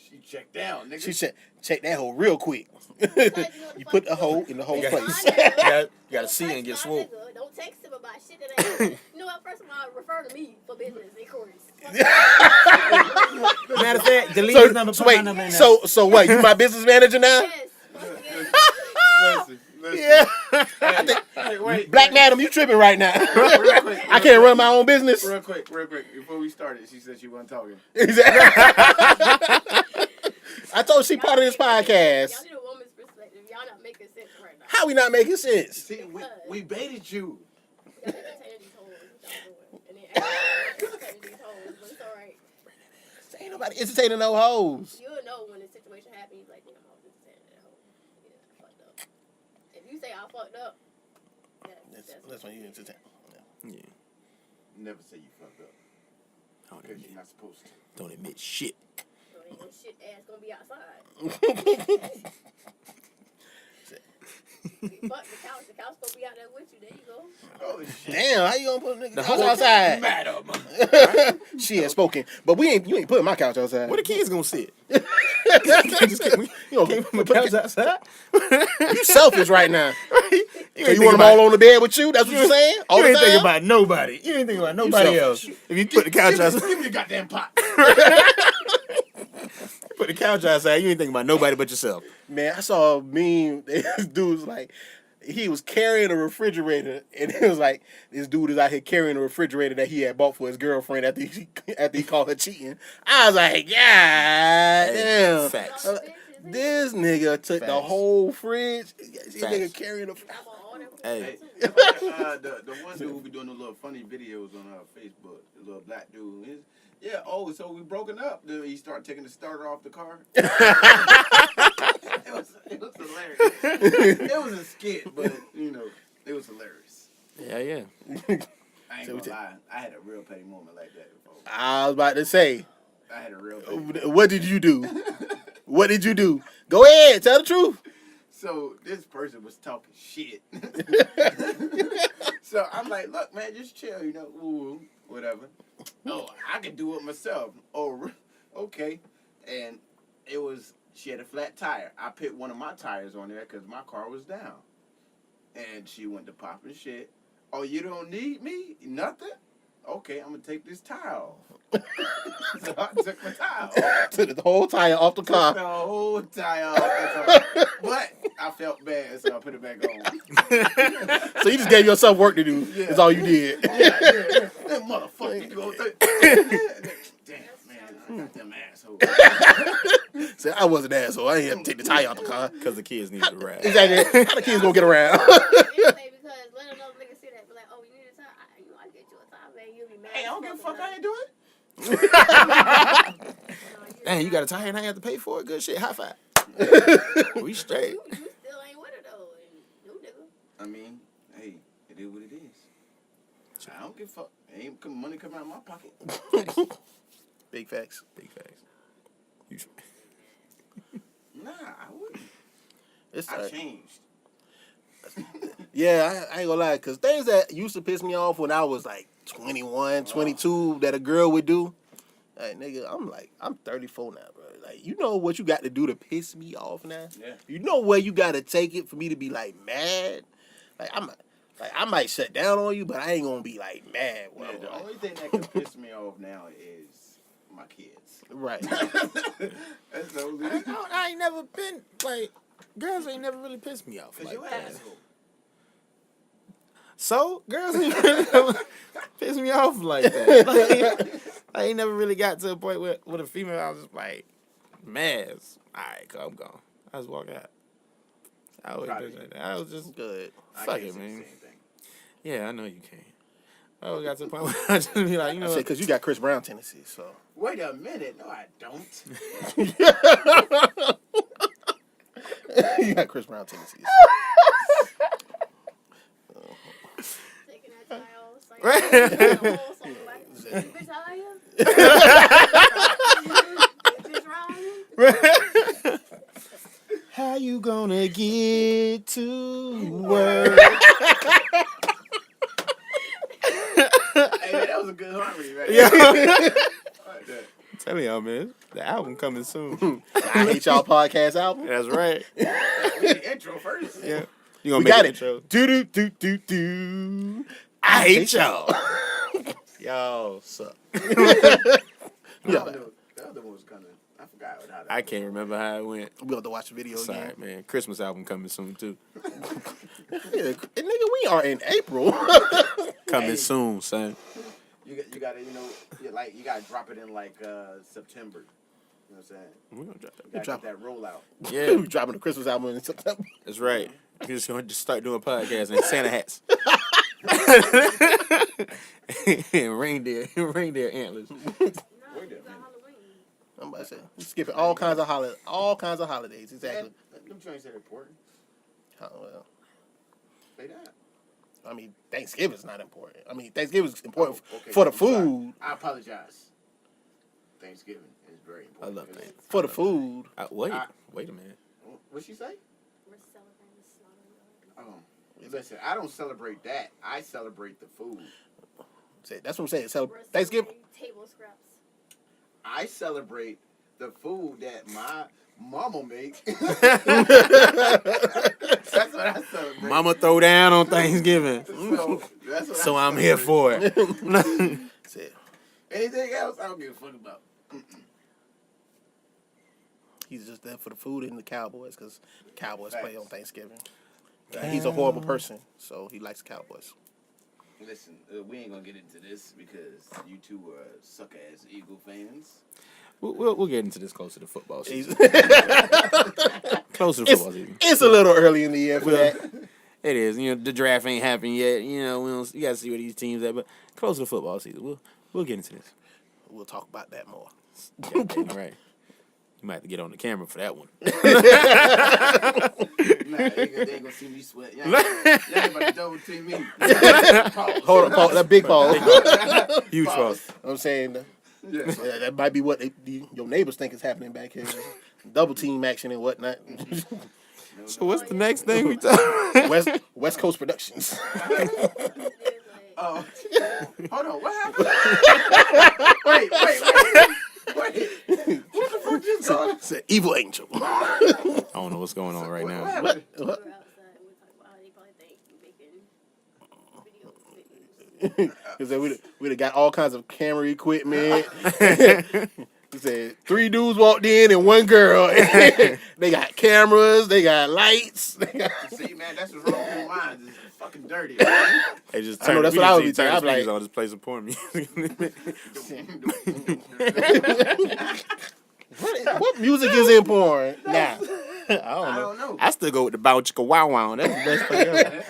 She checked down, nigga. She check that hole real quick. You put the hole in the whole You place. You gotta see it and get swole. swole. Don't text him about shit that ain't. You know what? First of all, refer to me for business inquiries. Matter of fact, delete his number, put my number in there. So what? You my business manager now? Yes. Once again, Listen. Yeah. Hey, wait. Black madam, you tripping right now. Real quick. I can't run my own business. Real quick. Before we started, she said she wasn't talking. I told she part of this podcast. Y'all need a woman's perspective. Y'all not making sense right now. How we not making sense? See, we baited you. Y'all entertaining these hoes. What y'all doing? And then entertaining these hoes, but it's alright. Ain't nobody entertaining no hoes. You'll know when the situation happens. Like, damn, I was entertaining that hoe. Yeah, I fucked up. If you say I fucked up, That's when you entertain. Yeah. Never say you fucked up. Don't Because admit, you're not supposed to. don't admit shit. So ain't no shit ass gonna be outside. Fuck the couch. The couch gonna be out there with you. There you go. Oh, shit. Damn, how you gonna put a nigga The couch whole outside? Madam. She had spoken, but you ain't putting my couch outside. Where the kids gonna sit? You know, Can't put my couch outside. you selfish right now. You So you want them all on the bed with you? That's what you're saying? All You the ain't thinking time? about nobody. You ain't thinking about nobody else. selfish. If you put the couch outside, Give me the goddamn pot. put the couch outside, you ain't thinking about nobody but yourself. Man, I saw a meme. This dude was like, he was carrying a refrigerator, and it was like, this dude is out here carrying a refrigerator that he had bought for his girlfriend after he called her cheating. I was like, yeah, damn. Facts. This nigga took the Facts. whole fridge. This Facts. nigga carrying a. Hey. The one dude who be doing the little funny videos on Facebook, the little black dude. So we broken up. Then he started taking the starter off the car. It was hilarious. It was a skit, but it was hilarious. Yeah. I ain't gonna lie. I had a real petty moment like that before. I was about to say, I had a real petty moment. what did you do? What did you do? Go ahead, tell the truth. So this person was talking shit. So I'm like, look, man, just chill, ooh, whatever. Oh, I can do it myself. Oh, okay. And she had a flat tire. I put one of my tires on there because my car was down. And she went to popping shit. Oh, you don't need me? Nothing? Okay, I'm gonna take this tie off. So I took my tie off. Took the whole tire off the Took car. the whole tie off. That's all. But I felt bad, so I put it back on. So you just gave yourself work to do. Yeah. That's all you did. Yeah. That motherfucker, you go through. Damn, man, I got them assholes. Said I was an asshole. I ain't have to take the tire off the car. Because the kids need to ride. Exactly. How the kids gonna get around? Anyway, because let another nigga see that, be like, oh, you need a tie? I get you a tie, man. You'll be mad. Hey, I don't give a fuck. I ain't doing it. Dang, you got a tire and I have to pay for it? Good shit. High five. We straight. You still ain't with it, though. And no nigga. I mean, hey, it is what it is. I don't give a fuck. Ain't money coming out of my pocket. Big facts. Big facts. You Nah, I wouldn't. It's I like, changed. yeah, I ain't gonna lie, because things that used to piss me off when I was like 21, 22, that a girl would do. Like, nigga, I'm 34 now, bro. Like, you know what you got to do to piss me off now? Yeah. You know where you got to take it for me to be, like, mad? I might shut down on you, but I ain't gonna be, like, mad. Yeah, the only thing that can piss me off now is my kids. Right. That's the only thing. I ain't never been, like, girls ain't never really pissed me off. Because Like you that. asshole. So, girls ain't really piss me off like that. Like, I ain't never really got to a point where with a female, I was just like, mad. All right, I'm gone. I just walk out. I always do like that. I was just Good. I fuck can't it, say the man. same thing. Yeah, I know you can. I always got to the point where I just be like, you I know said, what? because you got Chris Brown tendencies, so. Wait a minute. No, I don't. You got Chris Brown tendencies. Taking that tie off. Like, Right. bitch, how are you? Bitch, wrong? How you gonna get to work? Hey, that was a good harmony, right? Yeah. Like that. Tell me, y'all, man. The album coming soon. I Hate Y'all podcast album. That's right. We need the intro first. Yeah. You gonna We make got an it. intro? Do. I hate y'all. Y'all suck. Yeah. The other one was coming. I forgot how that I can't remember how it went. We'll have to watch the video Sorry, again. man. Christmas album coming soon too. Yeah, and nigga, we are in April. Coming Hey. soon, son. You gotta, you gotta drop it in like September. You know what I'm saying? We're gonna drop that. You gotta get that rollout. Yeah, We dropping the Christmas album in September. that's right. We're just gonna start doing podcasts and Santa hats. And reindeer antlers. No, Wait a you got minute. Halloween. I'm about to say, we skipping all kinds of holidays. Exactly. Them joints are important. Oh, well, Say that. I mean, Thanksgiving's not important. I mean, Thanksgiving's important Oh, okay. for the I'm sorry. food. I apologize. Thanksgiving is very important. I love that. For the food. Wait a minute. What'd she say? We're celebrating the slaughter of the Listen, I don't celebrate that. I celebrate the food. That's what I'm saying. So We're Thanksgiving. celebrating table scraps. I celebrate the food that my mama makes. That's what I celebrate. Mama throw down on Thanksgiving. So, that's what So I I'm here celebrate. for it. Said, Anything else, I don't give a fuck about. he's just there for the food and the Cowboys because Cowboys play Facts. on Thanksgiving. He's a horrible person, so he likes Cowboys. Listen, we ain't gonna get into this because you two are suck ass Eagle fans. We'll get into this closer to football season. It's, Closer to football season. it's a little early in the year for that. It is. You know, the draft ain't happened yet. You know, you gotta see where these teams at. But closer to football season, we'll get into this. We'll talk about that more. Yeah, all right. You might have to get on the camera for that one. Nah, they ain't gonna see me sweat. Y'all ain't about to double team me. Hold on, Paul. That big Paul. Huge pause. I'm saying Yeah. that might be what your neighbors think is happening back here. Double team action and whatnot. So what's the next thing we talk? West Coast Productions. There's like, Oh, hold on. What happened? Wait. What the fuck just going on? It's an evil angel. I don't know what's going on right What now. happened? we're outside and we talk about how they probably think you making videos. Because we They got all kinds of camera equipment. He said 3 dudes walked in and 1 girl. They got cameras. They got lights. See, man, that's what's wrong with your minds. It's fucking dirty, man. They just I turn. know, that's we what I just would need be to turn thinking. the I'd be speakers like- on, just play some porn music. What music is in porn? Nah. I I don't know. I still go with the bow chicka wow wow. That's the best thing ever.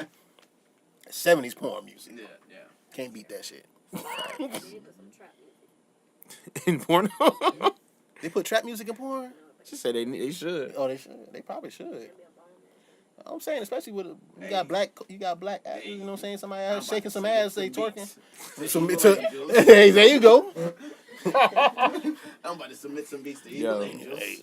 70s porn music. Yeah, yeah. Can't beat that shit. You need to put some trap music. In porno. They put trap music in porn? She said they should. Oh, they should. They probably should. It'll be a bomb. I'm saying, especially with you got black actors, you know what I'm saying? Somebody I'm else about shaking to some submit ass, they some twerking. beats. Some, Evil Angels. hey, there you go. I'm about to submit some beats to Yo. Evil Angels. Hey.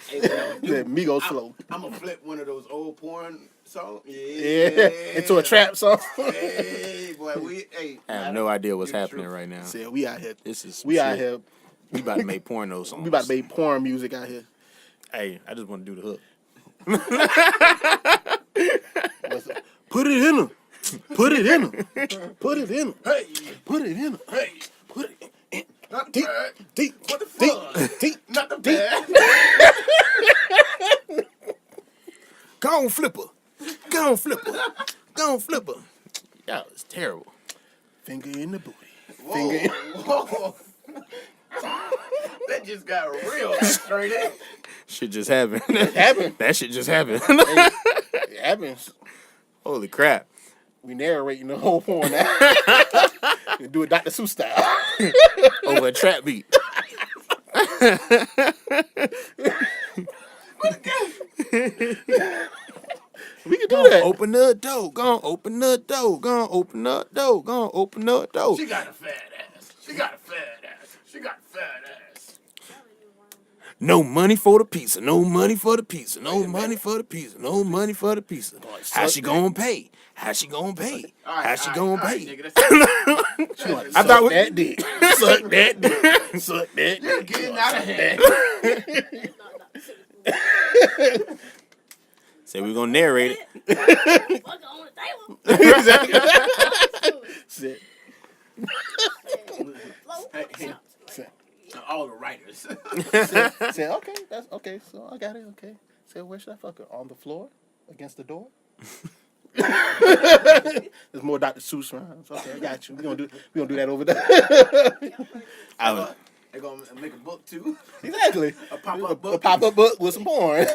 Hey, what I'm The gonna do, Migos flow. I'm gonna flip one of those old porn songs. Yeah. Into a trap song. Hey, boy, I have no idea what's You're happening true. right now. See, we out here. This is We out shit. here. We about to make porno songs. We about to make porn music out here. Hey, I just want to do the hook. Put it in them. Put it in them. Put it in them. Hey, Put it in them. hey, Put it in. not the Deep, bad, deep, what the deep, fuck? deep. Not the Deep. bad. Go on, flipper. Go on, flipper. Go on, flipper. Y'all, it's terrible. Finger in the booty. Whoa, Finger in. whoa. That just got real straight in. Shit just happened. happened. That shit just happened. It happens. Holy crap. We narrating the whole porn now. We do it Dr. Seuss style. Over a trap beat. We can do that. Open the door. Go on, open the door. Go on, open the door. Go on, open the door. She got a fat ass. She got a fat ass. She got a fat ass. No money for the pizza. No money for the pizza. No money for the pizza. No money for the pizza. How she gonna pay? How she gonna pay? How she gonna pay? Nigga, I thought we- that dick. Suck that dick. Suck that you're dick. getting out of hand. Say we're gonna narrate it. Fuck on the table. Exactly. Sit. Hey, hey. All the writers. Say, okay, that's okay. So I got it. Okay. Say, where should I fuck her? On the floor? Against the door? There's more Dr. Seuss rhymes. Okay, I got you. We gonna do that over there. They're gonna make a book too. Exactly. A pop-up book. A pop-up book with some porn.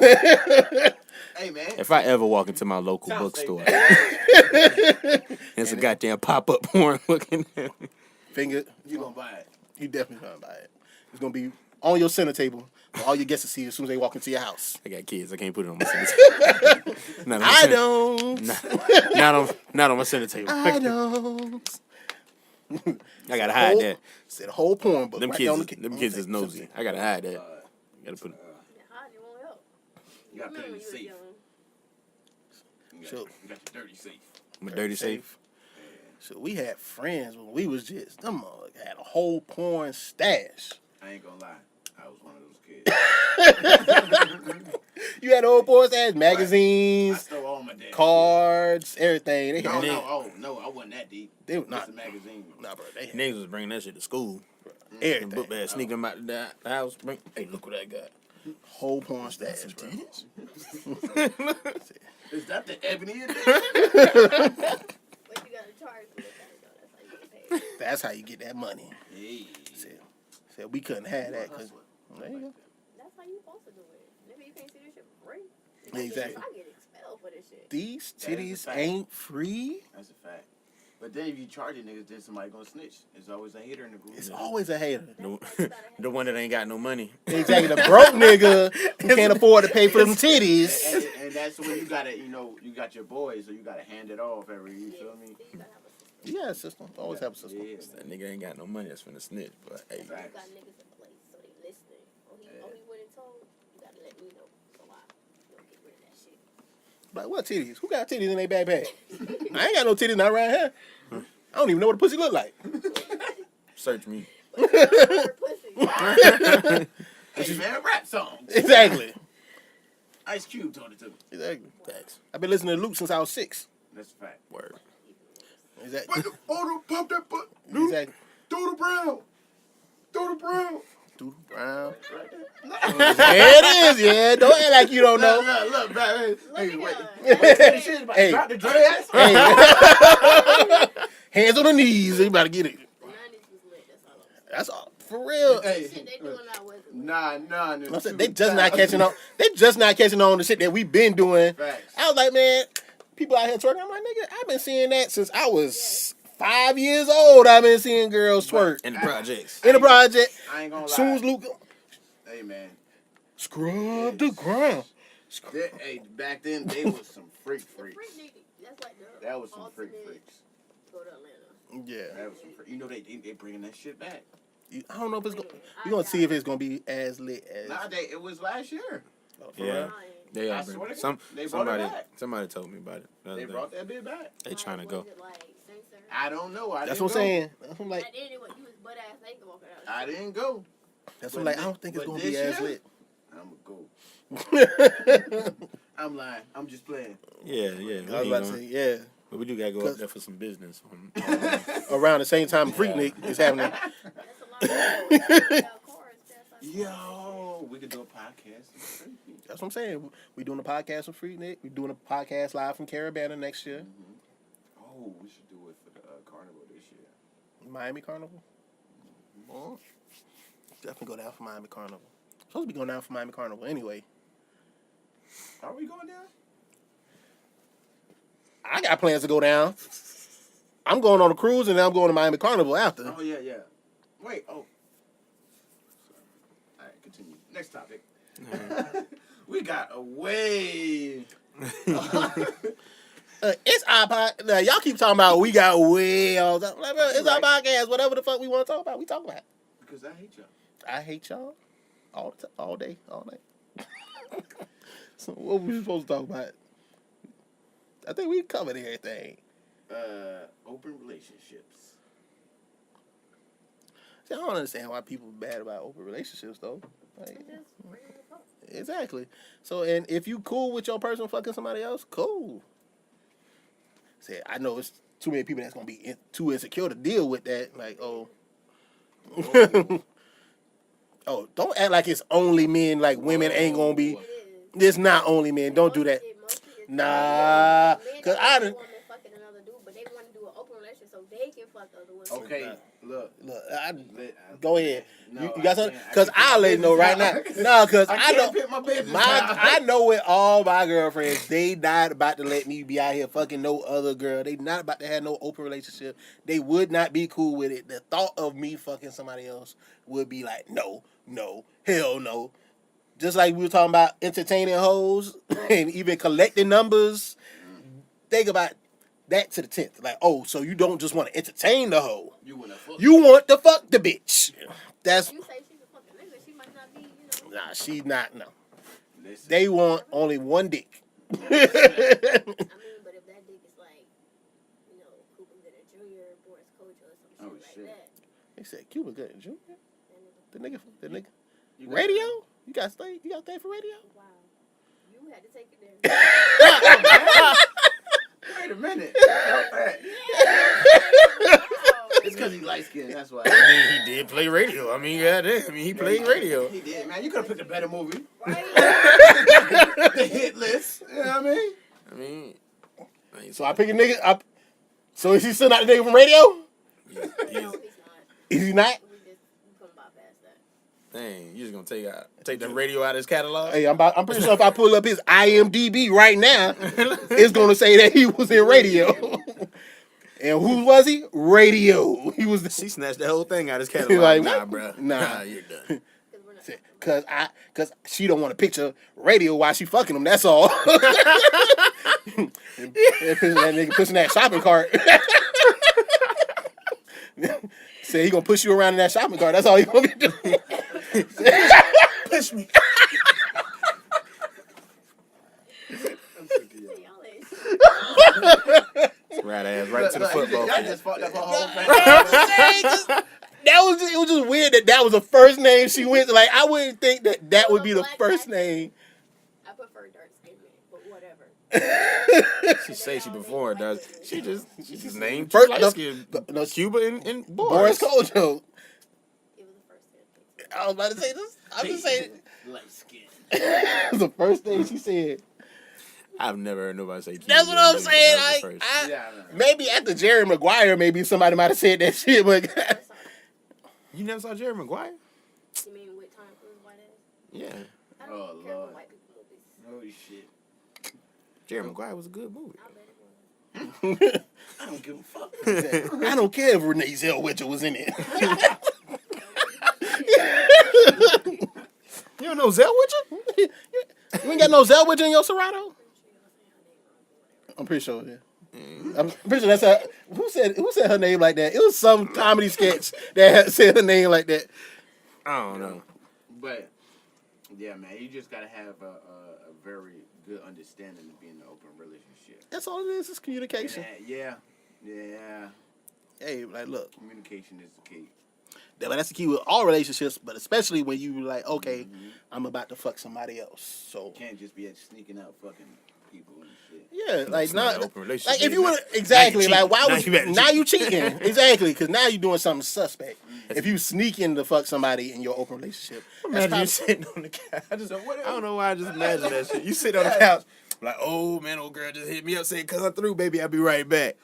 Hey man. If I ever walk into my local Sounds bookstore, safe. there's a goddamn pop-up porn looking at me. Finger. You gonna buy it? You definitely gonna buy it. It's gonna be on your center table for all your guests to see as soon as they walk into your house. I got kids. I can't put it on my center table. Not on my I center- don't. Not on my center table. I don't. I gotta hide that. Said a whole porn book. Them right kids, on is, the, them on kids the is nosy. I gotta hide that. Gotta put. Hiding won't help. You gotta put it in Remember the you was safe. young. You Sure. got your dirty safe. I'm a dirty safe. So we had friends when we was just them motherfuckers had a whole porn stash. I ain't gonna lie. I was one of those kids. You had a whole porn stash, I magazines, stole all my dad's cards, everything. They shit. had No, I wasn't that deep. They were Just not. a magazine. Nah, bro. They had Niggas was bringing that shit to school. And everything. book bag, sneak them out the house. Bring, hey, look what I got. Whole porn stash, bro. Is that the ebony edition? But you got to charge for that, though. That's how you get paid. That's how you get that money. Hey. Said we couldn't have that because there you go. That's how you supposed to do it. Nigga, you can't see this shit for free. Exactly. I get expelled for this shit. These That is a titties fact. ain't free. That's a fact. But then if you charge it, niggas, then somebody gonna snitch. There's always a hater in the group. It's always a hater. The one that ain't got no money. Exactly. The broke nigga who can't afford to pay for them titties. And that's when you gotta, you got your boys, so you gotta hand it off every, you feel me? You gotta have a system. Yeah, system. Always have a system. Yeah, That nigga ain't got no money. That's finna snitch. But hey, You Facts. got niggas in place, so they listening. Oh, he went and told. You gotta let me know. So I don't get rid of that shit. Like, what titties? Who got titties in their backpack? I ain't got no titties not around here. I don't even know what a pussy look like. search me. Pussy. Hey man, rap songs. Exactly. Ice Cube told it to me. Exactly. Facts. I've been listening to Luke since I was 6. That's a fact. Word. Exactly. Pop that butt. Exactly. Throw the brown. Throw the brown. Dude, Brown. Right there. There it is. Yeah. Don't act like you don't know. Look, man. Hey, Look wait. at Wait, this shit about to Hey. drop the dreads. Hey. Hands on the knees. You about to get it. The 90s was lit. That's all. That's all. For real. Hey. Shit they doing now wasn't lit. Nah. I'm saying, they just not catching on. They just not catching on the shit that we've been doing. Facts. I was like, man, people out here twerking. I'm like, nigga, I've been seeing that since I was 5 years old. I've been seeing girls twerk In the projects. in the project. I ain't gonna lie. Soon as Luke, Hey, man. scrub the ground. Hey, back then, they was some freaks. The freak nigga. That's like the That was some freak ultimate freaks. Go to Atlanta. Yeah, That was some freak. You know, they bringing that shit back. I don't know if it's going. We're gonna see if it's gonna be as lit as. Nah, it was last year. For Yeah. real. They I are. swear to Some God, they brought it back. somebody told me about it. the other They day. brought that bit back. They trying to Was go. it like censored? I don't know. That's what I'm saying. I'm like, At the end, you was butt ass naked walking out. I didn't go. that's what I'm like. I don't think it's But gonna this be as year? lit. I'm gonna go. I'm lying. I'm just playing. Yeah. I We was ain't about to gonna- say, yeah. But we do gotta go up 'Cause- there for some business. Around the same time, Freaknik is happening. That's a lot of people without cars. That's like- Yo, we could do a podcast. That's what I'm saying. We doing a podcast with Freaknik. We doing a podcast live from Caravana next year. Oh, we should do it for the carnival this year. Miami Carnival. Oh, definitely go down for Miami Carnival. Supposed to be going down for Miami Carnival anyway. Are we going down? I got plans to go down. I'm going on a cruise and then I'm going to Miami Carnival after. Oh, yeah. Wait, oh. Sorry. All right, continue. Next topic. We got away. It's our podcast. Y'all keep talking about we got way all the time. Like, bro, it's our podcast. Whatever the fuck we want to talk about, we talk about. Because I hate y'all. I hate y'all all day, all night. So what were we supposed to talk about? I think we covered everything. Open relationships. See, I don't understand why people are bad about open relationships though. Like, Just bring it up. exactly. So, and if you cool with your person fucking somebody else, cool. See, I know it's too many people that's gonna be too insecure to deal with that. Like, oh, oh, don't act like it's only men. Like women ain't gonna be. It is. It's not only men. Don't do that. It mostly is Nah, men 'cause don't I want done- a woman fucking another dude, but they want to do an open relationship so they can fuck other women. Okay, look. Look, go ahead. No, You got something? can't- Because I can't I'll let you know right now. No, because I can't know. pick my business I know with all my girlfriends, they not about to let me be out here fucking no other girl. They not about to have no open relationship. They would not be cool with it. The thought of me fucking somebody else would be like, no, hell no. Just like we were talking about entertaining hoes and even collecting numbers. Think about that to the 10th. Like, oh, so you don't just want to entertain the hoe. You wanna fuck? You want to fuck the bitch. That's, You say she's a fucking nigga, she might not be, you know. nah, she not, no. Listen, They want only one dick. I mean, but if that dick is like, you know, Cooper Gooding Jr., Boris Kocha, or some Oh, shit like shit. that. They said Cuba good, Junior. That nigga, The nigga. you got- Radio? You got stay for radio? wow. You had to take it there. Wait a minute. It's because he's light skinned, that's why. I mean, he did play radio. I mean, he played radio. He did, man. You could have picked a better movie. Right? The hit list. You know what I mean? I mean, So I pick a nigga. So is he still not the nigga from radio? No, he's not. Is he not? We couldn't bypass that. dang, you just gonna take the radio out of his catalog? Hey, I'm pretty sure if I pull up his IMDb right now, it's gonna say that he was in radio. And who was he? Radio. He was She snatched the whole thing out of his catalog. Like, nah, what? bro. Nah. You're done. Because we're not. cause she don't want to picture radio while she fucking him. That's all. and that nigga pushing that shopping cart. Say he gonna push you around in that shopping cart. That's all he gonna be doing. Push me. Y'all ain't Right ass right to the football. Y'all just fucked up her whole thing. It was just weird that was the first name she went to. Like, I wouldn't think that would be the first name. I prefer dark She say she before it does. She just named First- light skin. no, Cuba and Boris Boris. Kojo. It was the first thing. I was about to say this. I'm just saying. Light skin. The first thing she said. I've never heard nobody say Cuba. That's what I'm saying. That was Like, the first. Yeah, I know. maybe after Jerry Maguire, maybe somebody might have said that shit, but That's all. You never saw Jerry Maguire? You mean with Tom Cruise white ass? Yeah. I don't Oh, care Lord. for white people movies. Holy shit. Jerry Maguire was a good movie. I bet it was. I don't give a fuck. I don't care if Renee Zellweger was in it. You don't know Zellweger? You ain't got no Zellweger in your Serato? I'm pretty sure, yeah. I'm pretty sure that's her. Who said her name like that? It was some comedy sketch that had said her name like that. I don't know. But yeah, man, you just gotta have a very good understanding to be in an open relationship. That's all it is communication. Yeah. Hey, like, look, Communication is the key. that's the key with all relationships, but especially when you like, okay, I'm about to fuck somebody else. So You can't just be sneaking out fucking people and shit. yeah, like It's not not an open relationship. like if you Now- would exactly now you like why cheating. would Now you, you now better you cheating exactly because now you're doing something suspect. If you sneak in to fuck somebody in your open relationship, that's Imagine you probably, sitting on the couch. I don't know why I just imagine that shit. You sit on the couch, like, oh man, old girl just hit me up saying, "Come through, baby, I'll be right back."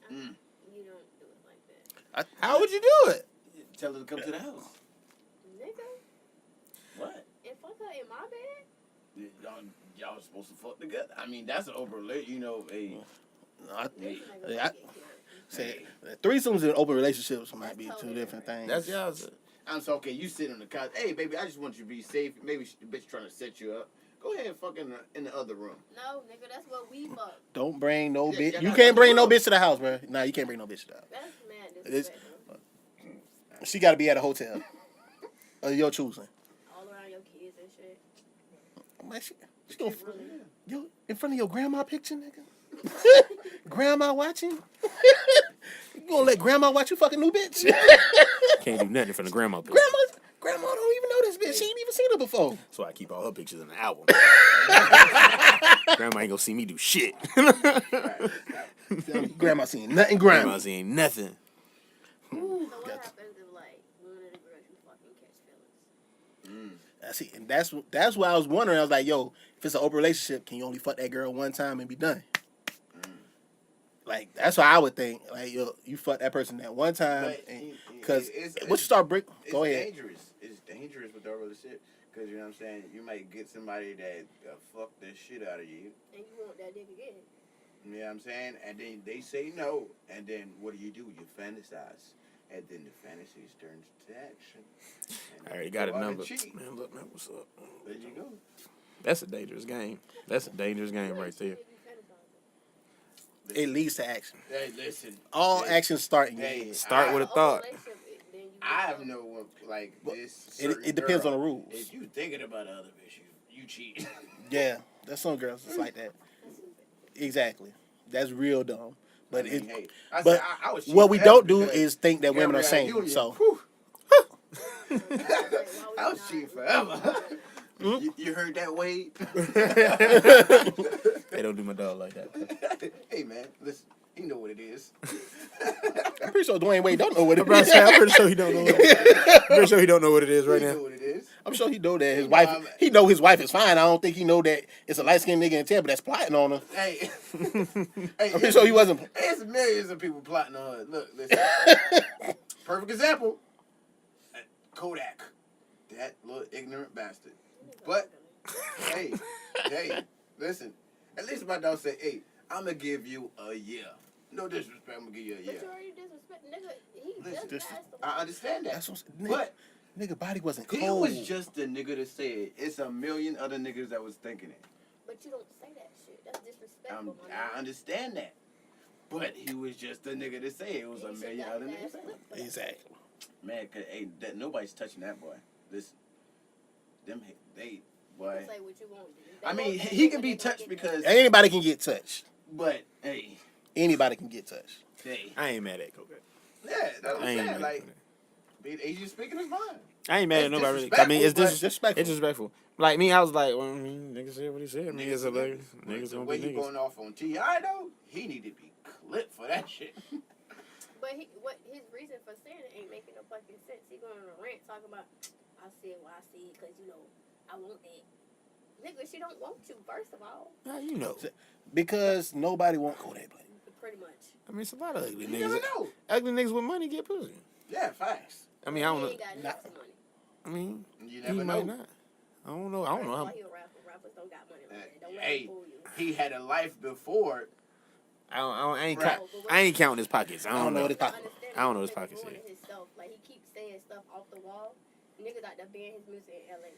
You don't do it like that. How would you do it? Tell her to come to the house. Nigga, What? and fuck her in my bed? Y'all supposed to fuck together. I mean, that's an open relationship. You know, hey, I hey, I say threesomes and open relationships might be two different things. That's y'all's. I'm so okay. You sit on the couch. Hey, baby, I just want you to be safe. Maybe the bitch trying to set you up. Go ahead and fuck in the other room. No, nigga, that's what we fuck. Don't bring no Yeah, bitch. yeah, You that's can't what bring you no do. bitch to the house, bro. Nah, you can't bring no bitch to the house. That's mad It's- disrespectful. She got to be at a hotel of your choosing. All around your kids and shit. Man, she gonna yo in front of your grandma picture, nigga. Grandma watching. You gonna let grandma watch you fucking new bitch? Can't do nothing from the grandma picture. Grandma don't even know this bitch. She ain't even seen her before. That's why I keep all her pictures in the album. Grandma ain't gonna see me do shit. Grandma seen nothing. Grandma Grandma. ain't nothing. So what Got happens if like one of the girls you fucking catch feelings? See, and that's why I was wondering. I was like, yo, if it's an open relationship, can you only fuck that girl one time and be done? Like that's what I would think. Like yo, you fuck that person that one time, because once you start break, it's go ahead. dangerous. It's dangerous with our relationship because you know what I'm saying. You might get somebody that fuck the shit out of you. And you want that dick again. You know what I'm saying? And then they say no, and then what do? You fantasize, and then the fantasies turns to action. And I already got a go out and number. cheat. Man, look, man, what's up? There you go. That's a dangerous game. That's a dangerous game right there. It leads to action. Hey, listen. All Hey, actions start in your Hey, head. Start with a thought. I have no one like this. It depends on the rules. If you thinking about other bitch, you cheat. Yeah, there's some girls that's like that. Exactly. That's real dumb. But I mean, it, hey, but I was what we cheating don't do because is think that women are Gabrielle sane. Union, So whew, I was cheating forever. You heard that, Wade? They don't do my dog like that. Hey man, listen, you know what it is. I'm pretty sure Dwayne Wade don't know what it I'm pretty is. sure he don't know. Pretty sure he don't know what it is right You now. know what it is. I'm sure he know that his Hey, wife. Mom. He know his wife is fine. I don't think he know that it's a light skinned nigga in Tampa that's plotting on her. Hey, I'm pretty sure he wasn't. There's millions of people plotting on her. Look, listen. Perfect example. Kodak, that little ignorant bastard. But hey, listen. At least my dog said, "Hey, I'm gonna give you a year. No disrespect, I'm gonna give you a But year." you already disrespect, nigga. He Listen, just asked the I understand that. That's what, But nigga body wasn't he cold. was just the nigga that said it. It's a million other niggas that was thinking it. But you don't say that shit. That's disrespectful, my I nigga. understand that. But he was just the nigga that said it was a He should million got other his niggas ass saying it. flipped for that. Exactly. Man, cause that nobody's touching that boy. Listen, they boy. Say what you want, dude. I mean, They gonna- he can they be gonna touched get because, Anybody can get touched. but hey, Anybody can get touched. hey, I ain't mad at Kodak. yeah, that's what I I'm ain't saying. mad Like, at he's just speaking his mind. I ain't mad at It's nobody. Really. I mean, it's disrespectful. It's disrespectful. Like me, I was like, well, I mean, niggas said what he said. I mean, it's hilarious. Niggas The gonna way be he niggas. going off on T.I. though, he need to be clipped for that shit. But what his reason for saying it ain't making no fucking sense. He going on a rant talking about, I see it what I see because, you know, I want that. Nigga, she don't want you, first of all. Nah, you know. Because nobody won't Kodak Black. Pretty much. I mean, it's a lot of ugly You never niggas. know. Ugly niggas with money get pussy. Yeah, facts. I mean, I don't He know. ain't got enough money. I mean, You he never might know. not. I don't know. I don't know. That's why he a rapper. Rappers don't got money like that. Don't let Hey, him fool you. he had a life before. I ain't counting his pockets. I don't know. what his pocket. I don't know his pockets Ruining yet. himself. Like, he keeps saying stuff off the wall. Niggas out there banning his music in LA.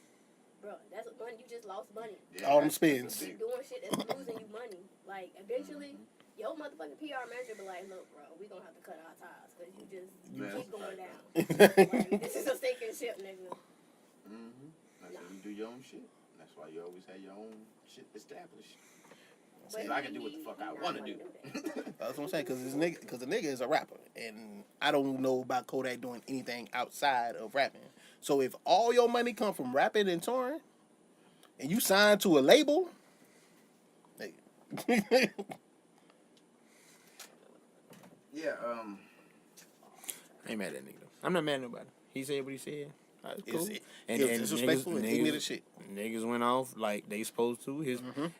Bro, that's money. You just lost money. Yeah, All them that's spins. big. Keep doing shit that's losing you money. Like, eventually, your motherfucking PR manager be like, look, bro, we gonna have to cut our ties because you keep going down. Like, this is a sinking ship, nigga. Mm-hmm. That's how you do your own shit. That's why you always have your own shit established. But So I can do what the fuck I want to do. That's what I'm saying. Because the nigga is a rapper, and I don't know about Kodak doing anything outside of rapping. So if all your money come from rapping and touring, and you sign to a label, hey. Yeah, I ain't mad at that nigga though. I'm not mad at nobody. He said what he said. Alright, cool. It was disrespectful and ignorant as shit. Niggas went off like they supposed to.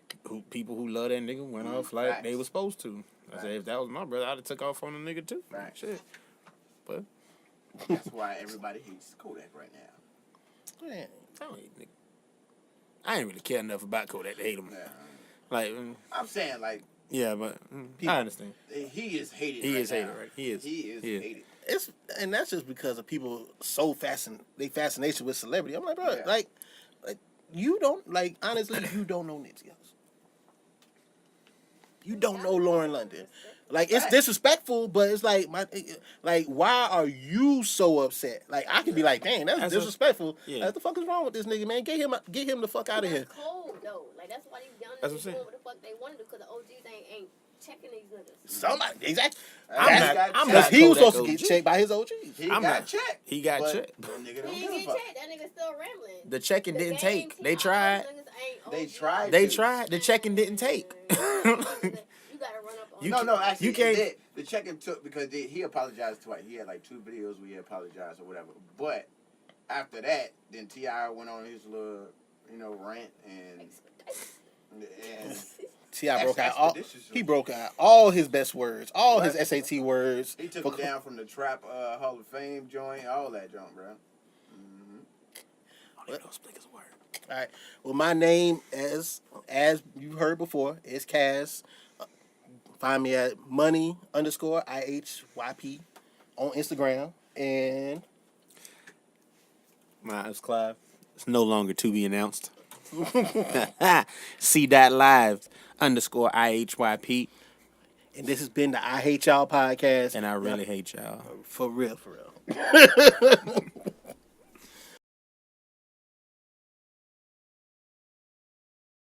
People who love that nigga went off like they was supposed to. I said if that was my brother, I'd have took off on the nigga too. Facts. Shit. But that's why everybody hates Kodak right now. Man, I don't hate nigga. I ain't really care enough about Kodak to hate him. Yeah. Like, I'm saying, like, yeah, but I understand. he is hated. He right is now. hated, right? He is. He is hated. and that's just because of people so they fascination with celebrity. I'm like, bro, Yeah. like you don't honestly, you don't know Nipsey Hussle. You don't know Lauren London. Like, it's disrespectful, but it's like why are you so upset? Like, I could be like, dang, that's disrespectful. Yeah. What the fuck is wrong with this nigga, man? Get him the fuck out of here. That's cold, though. Like, that's why these young That's what I'm niggas saying. doing what the fuck they want to do because the OGs ain't checking these niggas. Somebody, exactly. I'm not Because he was Kodak supposed to get OG. checked by his OGs. He I'm got not- checked. He got but checked. The nigga don't He give a ain't fuck. get checked. That nigga's still rambling. The checking The didn't game take. team, They all those tried. niggas ain't They OGs. tried. They tried. The checking didn't take. You gotta run up on You No, no, actually, you can't- it did. The check-in took because he apologized twice. He had like 2 videos where he apologized or whatever. But after that, then T.I. went on his little, rant and T.I. broke out expeditiously. he broke out all his best words, all his Right. SAT words. He took him down from the Trap Hall of Fame joint, all that joint, bro. Mm-hmm. Only those niggas work. All right. Well, my name, as you heard before, is Kaz. Find me at money_IHYP on Instagram. And My is Clive. It's no longer to be announced. C.live_IHYP. and this has been the I Hate Y'all podcast. And I really hate y'all. For real, for real.